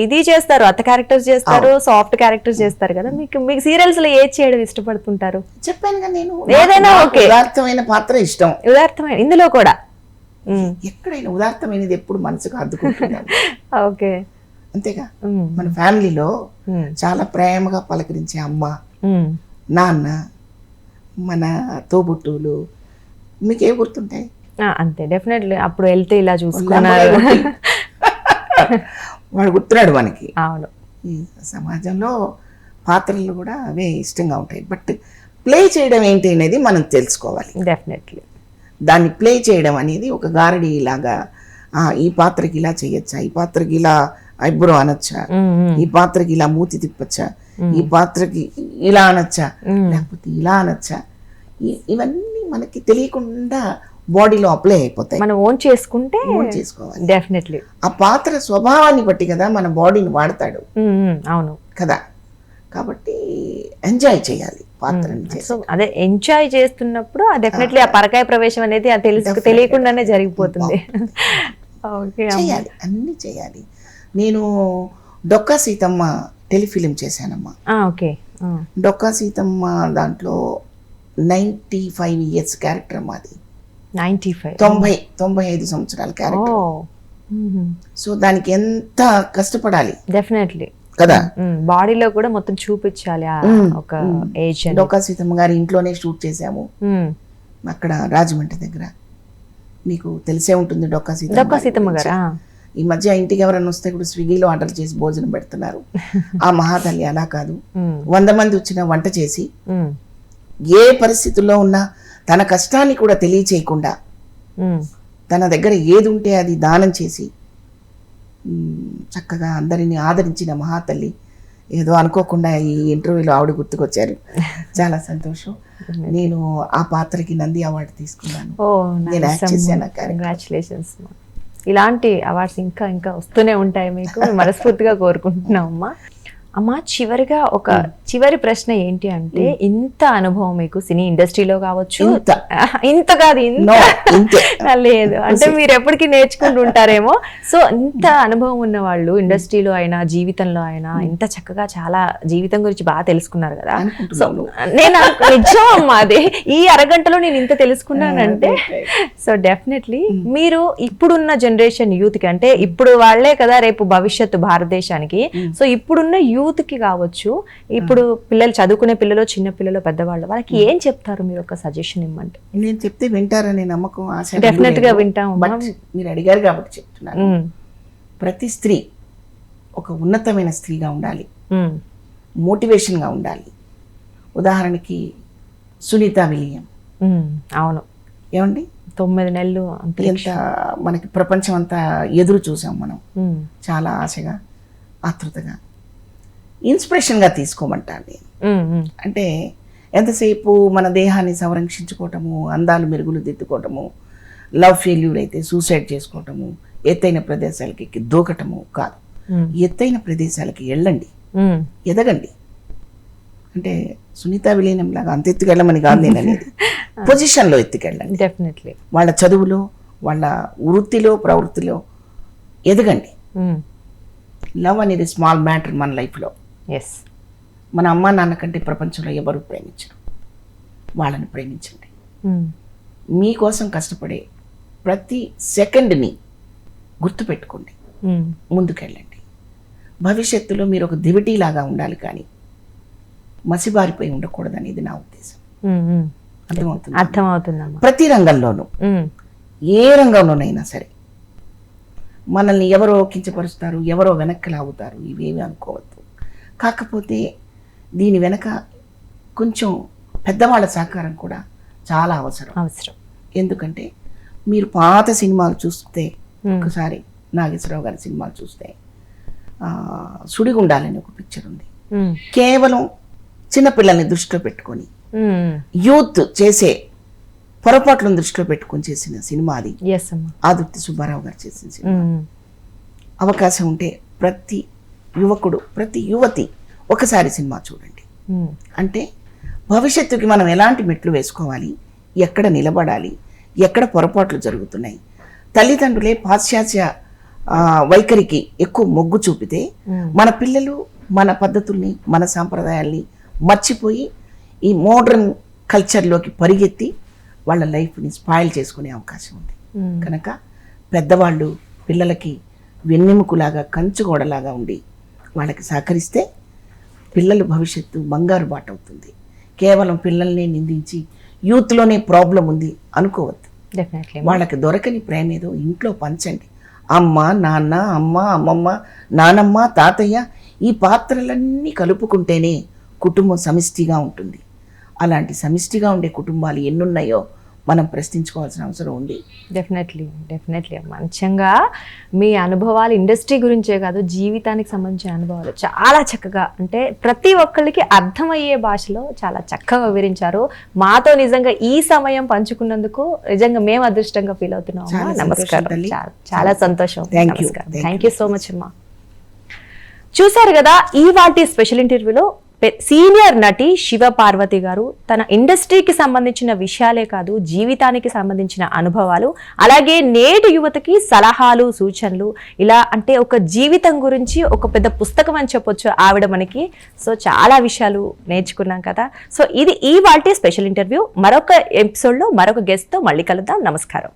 Speaker 1: ఇది చేస్తారు, అత్త క్యారెక్టర్స్ చేస్తారు, సాఫ్ట్ క్యారెక్టర్స్ చేస్తారు కదా, మీకు సీరియల్స్ లో ఏది చేయడం ఇష్టపడుతుంటారు?
Speaker 2: చెప్పాను కదా నేను,
Speaker 1: ఏదైనా
Speaker 2: నాకు
Speaker 1: ఓకే.
Speaker 2: ఉదాత్తమైన పాత్ర ఇష్టం.
Speaker 1: ఉదార్థమైన ఇందులో కూడా
Speaker 2: ఎక్కడైనా ఉదాత్తమైనది ఎప్పుడు మనసుకు హద్దుకుంటున్నాను.
Speaker 1: ఓకే.
Speaker 2: అంతేగా, మన ఫ్యామిలీలో చాలా ప్రేమగా పలకరించే అమ్మ, నాన్న, మన తోబుట్టువులు మీకే గుర్తుంటాయి?
Speaker 1: అంతే డెఫినెట్లీ. అప్పుడు వెళ్తే ఇలా చూసుకున్నారు.
Speaker 2: వాడు గుర్తున్నాడు మనకి.
Speaker 1: అవును.
Speaker 2: ఈ సమాజంలో పాత్రలు కూడా అవే ఇష్టంగా ఉంటాయి. బట్ ప్లే చేయడం ఏంటి అనేది మనం తెలుసుకోవాలి.
Speaker 1: డెఫినెట్లీ.
Speaker 2: దాన్ని ప్లే చేయడం అనేది ఒక గారడీ లాగా, ఈ పాత్రకి ఇలా చేయొచ్చా, ఈ పాత్రకి ఇలా ఐబ్రో అనొచ్చా, ఈ పాత్రకి ఇలా మూతి తిప్పచ్చా, ఈ పాత్రకి ఇలా అనొచ్చా, లేకపోతే ఇలా అనొచ్చా, ఇవన్నీ మనకి తెలియకుండా బాడీలో అప్లై అయిపోతాయి.
Speaker 1: మనం ఓన్ చేసుకుంటే
Speaker 2: ఓన్ చేసుకోవాలి.
Speaker 1: డెఫినెట్లీ
Speaker 2: ఆ పాత్ర స్వభావాన్ని బట్టి కదా మన బాడీని వాడతాడు
Speaker 1: అవును
Speaker 2: కదా. కాబట్టి ఎంజాయ్ చేయాలి పాత్రని.
Speaker 1: సో అదే ఎంజాయ్ చేస్తున్నప్పుడు డెఫినెట్లీ ఆ పరకాయ ప్రవేశం అనేది తెలియకుండానే జరిగిపోతుంది. ఓకే.
Speaker 2: చేయాలి, అన్ని చేయాలి. నేను డొక్కా సీతమ్మ టెలిఫిలిం చేశానమ్మా.
Speaker 1: ఓకే.
Speaker 2: డొక్కా సీతమ్మ దాంట్లో 95 years క్యారెక్టర్ మాది. 95 సంవత్సరాల క్యారెక్టర్. సో దానికి ఎంత కష్టపడాలి
Speaker 1: డెఫినెట్లీ
Speaker 2: కదా.
Speaker 1: బాడీలో కూడా మొత్తం చూపించాలి ఒక ఏజ్.
Speaker 2: డొక్కా సీతమ్మ గారి ఇంట్లోనే షూట్ చేసాము, అక్కడ రాజమండ్రి దగ్గర. మీకు తెలిసే ఉంటుంది డొక్కా
Speaker 1: సీతమ్మ గారు.
Speaker 2: ఈ మధ్య ఇంటికి ఎవరైనా వస్తే కూడా స్విగ్గీలో ఆర్డర్ చేసి భోజనం పెడుతున్నారు. ఆ మహాతల్లి అలా కాదు, 100 మంది వచ్చినా వంట చేసి, ఏ పరిస్థితుల్లో ఉన్నా తన కష్టాన్ని కూడా తెలియచేయకుండా తన దగ్గర ఏది ఉంటే అది దానం చేసి చక్కగా అందరినీ ఆదరించిన మహాతల్లి. ఏదో అనుకోకుండా ఈ ఇంటర్వ్యూలో ఆవిడ గుర్తుకొచ్చారు, చాలా సంతోషం. నేను ఆ పాత్రకి నంది అవార్డు తీసుకున్నాను. నేను యాక్ట్ చేశాను.
Speaker 1: కంగ్రాచులేషన్స్. ఇలాంటి అవార్డ్స్ ఇంకా ఇంకా వస్తూనే ఉంటాయి మీకు, మనస్ఫూర్తిగా కోరుకుంటున్నాం అమ్మా. అమ్మ, చివరిగా ఒక చివరి ప్రశ్న ఏంటి అంటే, ఇంత అనుభవం మీకు సినీ ఇండస్ట్రీలో కావచ్చు, ఇంత కాదు లేదు అంటే మీరు ఎప్పటికీ నేర్చుకుంటూ ఉంటారేమో. సో ఇంత అనుభవం ఉన్న వాళ్ళు ఇండస్ట్రీలో అయినా జీవితంలో అయినా ఇంత చక్కగా చాలా జీవితం గురించి బాగా తెలుసుకున్నారు కదా. సో నేను నిజం అమ్మా, అదే ఈ అరగంటలో నేను ఇంత తెలుసుకున్నానంటే, సో డెఫినెట్లీ మీరు ఇప్పుడున్న జనరేషన్ యూత్ కి, అంటే ఇప్పుడు వాళ్లే కదా రేపు భవిష్యత్తు భారతదేశానికి, సో ఇప్పుడున్న యూత్ కి కావచ్చు, ఇప్పుడు పిల్లలు చదువుకునే పిల్లలు, చిన్న పిల్లలు, పెద్దవాళ్ళు, వాళ్ళకి ఏం చెప్తారు మీరు? ఒక సజెషన్ ఇవ్వండి.
Speaker 2: నేను చెప్తే వింటారనే నమ్మకం, ఆశ
Speaker 1: డెఫినెట్ గా వింటాం.
Speaker 2: మీరు అడిగారు కాబట్టి చెప్తున్నాను. ప్రతి స్త్రీ ఒక ఉన్నతమైన స్త్రీగా ఉండాలి, మోటివేషన్ గా ఉండాలి. ఉదాహరణకి సునీత విలియం.
Speaker 1: అవును,
Speaker 2: ఏమండి,
Speaker 1: 9 నెలలు
Speaker 2: ఎంత మనకి ప్రపంచం అంతా ఎదురు చూసాం మనం, చాలా ఆశగా ఆతృతగా. ఇన్స్పిరేషన్గా తీసుకోమంటాను నేను. అంటే ఎంతసేపు మన దేహాన్ని సంరక్షించుకోవటము, అందాలు మెరుగులు దిద్దుకోవటము, లవ్ ఫెయిల్యూర్ అయితే సూసైడ్ చేసుకోవటము, ఎత్తైన ప్రదేశాలకి దూకటము కాదు. ఎత్తైన ప్రదేశాలకి వెళ్ళండి, ఎదగండి. అంటే సునీత విలీనం లాగా అంత ఎత్తుకెళ్ళమని కాదు నేను అనేది, పొజిషన్లో ఎత్తుకెళ్ళండి.
Speaker 1: డెఫినెట్లీ
Speaker 2: వాళ్ళ చదువులో, వాళ్ళ వృత్తిలో, ప్రవృత్తిలో ఎదగండి. లవ్ అనేది స్మాల్ మ్యాటర్ మన లైఫ్లో. మన అమ్మ నాన్న కంటే ప్రపంచంలో ఎవరు ప్రేమించరు, వాళ్ళని ప్రేమించండి. మీకోసం కష్టపడే ప్రతి సెకండ్ని గుర్తుపెట్టుకోండి. ముందుకెళ్ళండి. భవిష్యత్తులో మీరు ఒక దివిటీలాగా ఉండాలి, కానీ మసిబారిపోయి ఉండకూడదు అనేది నా ఉద్దేశం. అర్థమవుతుంది?
Speaker 1: అర్థమవుతుందమ్మా.
Speaker 2: ప్రతి రంగంలోనూ, ఏ రంగంలోనైనా సరే మనల్ని ఎవరో కించపరుస్తారు, ఎవరో వెనక్కి లాగుతారు, ఇవేమి అనుకోవద్దు. కాకపోతే దీని వెనక కొంచెం పెద్దవాళ్ళ సహకారం కూడా చాలా అవసరం. ఎందుకంటే మీరు పాత సినిమాలు చూస్తే, ఒకసారి నాగేశ్వరరావు గారి సినిమాలు చూస్తే సుడిగుండాలని ఒక పిక్చర్ ఉంది. కేవలం చిన్నపిల్లల్ని దృష్టిలో పెట్టుకొని, యూత్ చేసే పొరపాట్లను దృష్టిలో పెట్టుకొని చేసిన సినిమా అది. ఆదుర్తి సుబ్బారావు గారు చేసిన సినిమా. అవకాశం ఉంటే ప్రతి యువకుడు, ప్రతి యువతి ఒకసారి సినిమా చూడండి. అంటే భవిష్యత్తుకి మనం ఎలాంటి మెట్లు వేసుకోవాలి, ఎక్కడ నిలబడాలి, ఎక్కడ పొరపాట్లు జరుగుతున్నాయి. తల్లిదండ్రులే పాశ్చాత్య వైఖరికి ఎక్కువ మొగ్గు చూపితే మన పిల్లలు మన పద్ధతుల్ని, మన సాంప్రదాయాల్ని మర్చిపోయి ఈ మోడర్న్ కల్చర్లోకి పరిగెత్తి వాళ్ళ లైఫ్ని స్పాయిల్ చేసుకునే అవకాశం ఉంది. కనుక పెద్దవాళ్ళు పిల్లలకి వెన్నెముకలాగా, కంచుగోడలాగా ఉండి వాళ్ళకి సహకరిస్తే పిల్లల భవిష్యత్తు బంగారు బాట అవుతుంది. కేవలం పిల్లల్ని నిందించి యూత్లోనే ప్రాబ్లం ఉంది అనుకోవద్దు. వాళ్ళకి దొరకని ప్రేమ ఏదో ఇంట్లో పంచండి. అమ్మ, నాన్న, అమ్మ, అమ్మమ్మ, నానమ్మ, తాతయ్య, ఈ పాత్రలన్నీ కలుపుకుంటేనే కుటుంబం సమిష్టిగా ఉంటుంది. అలాంటి సమిష్టిగా ఉండే కుటుంబాలు ఎన్నున్నాయో మనం ప్రశ్నించుకోవాల్సిన అవసరం ఉంది.
Speaker 1: డెఫినెట్లీ మంచిగా మీ అనుభవాలు ఇండస్ట్రీ గురించే కాదు, జీవితానికి సంబంధించిన అనుభవాలు చాలా చక్కగా, అంటే ప్రతి ఒక్కరికి అర్థమయ్యే భాషలో చాలా చక్కగా వివరించారు. మాతో నిజంగా ఈ సమయం పంచుకున్నందుకు నిజంగా మేము అదృష్టంగా ఫీల్ అవుతున్నాం. నమస్కారం. చాలా సంతోషం. థ్యాంక్ యూ సో మచ్ అమ్మా. చూశారు కదా ఈ వాటి స్పెషల్ ఇంటర్వ్యూలో సీనియర్ నటి శివ పార్వతి గారు తన ఇండస్ట్రీకి సంబంధించిన విషయాలే కాదు, జీవితానికి సంబంధించిన అనుభవాలు, అలాగే నేటి యువతకి సలహాలు, సూచనలు, ఇలా అంటే ఒక జీవితం గురించి ఒక పెద్ద పుస్తకం అని చెప్పొచ్చు ఆవిడ మనకి. సో చాలా విషయాలు నేర్చుకున్నాం కదా. సో ఇది ఈ వాటి స్పెషల్ ఇంటర్వ్యూ. మరొక ఎపిసోడ్లో మరొక గెస్ట్తో మళ్ళీ కలుద్దాం. నమస్కారం.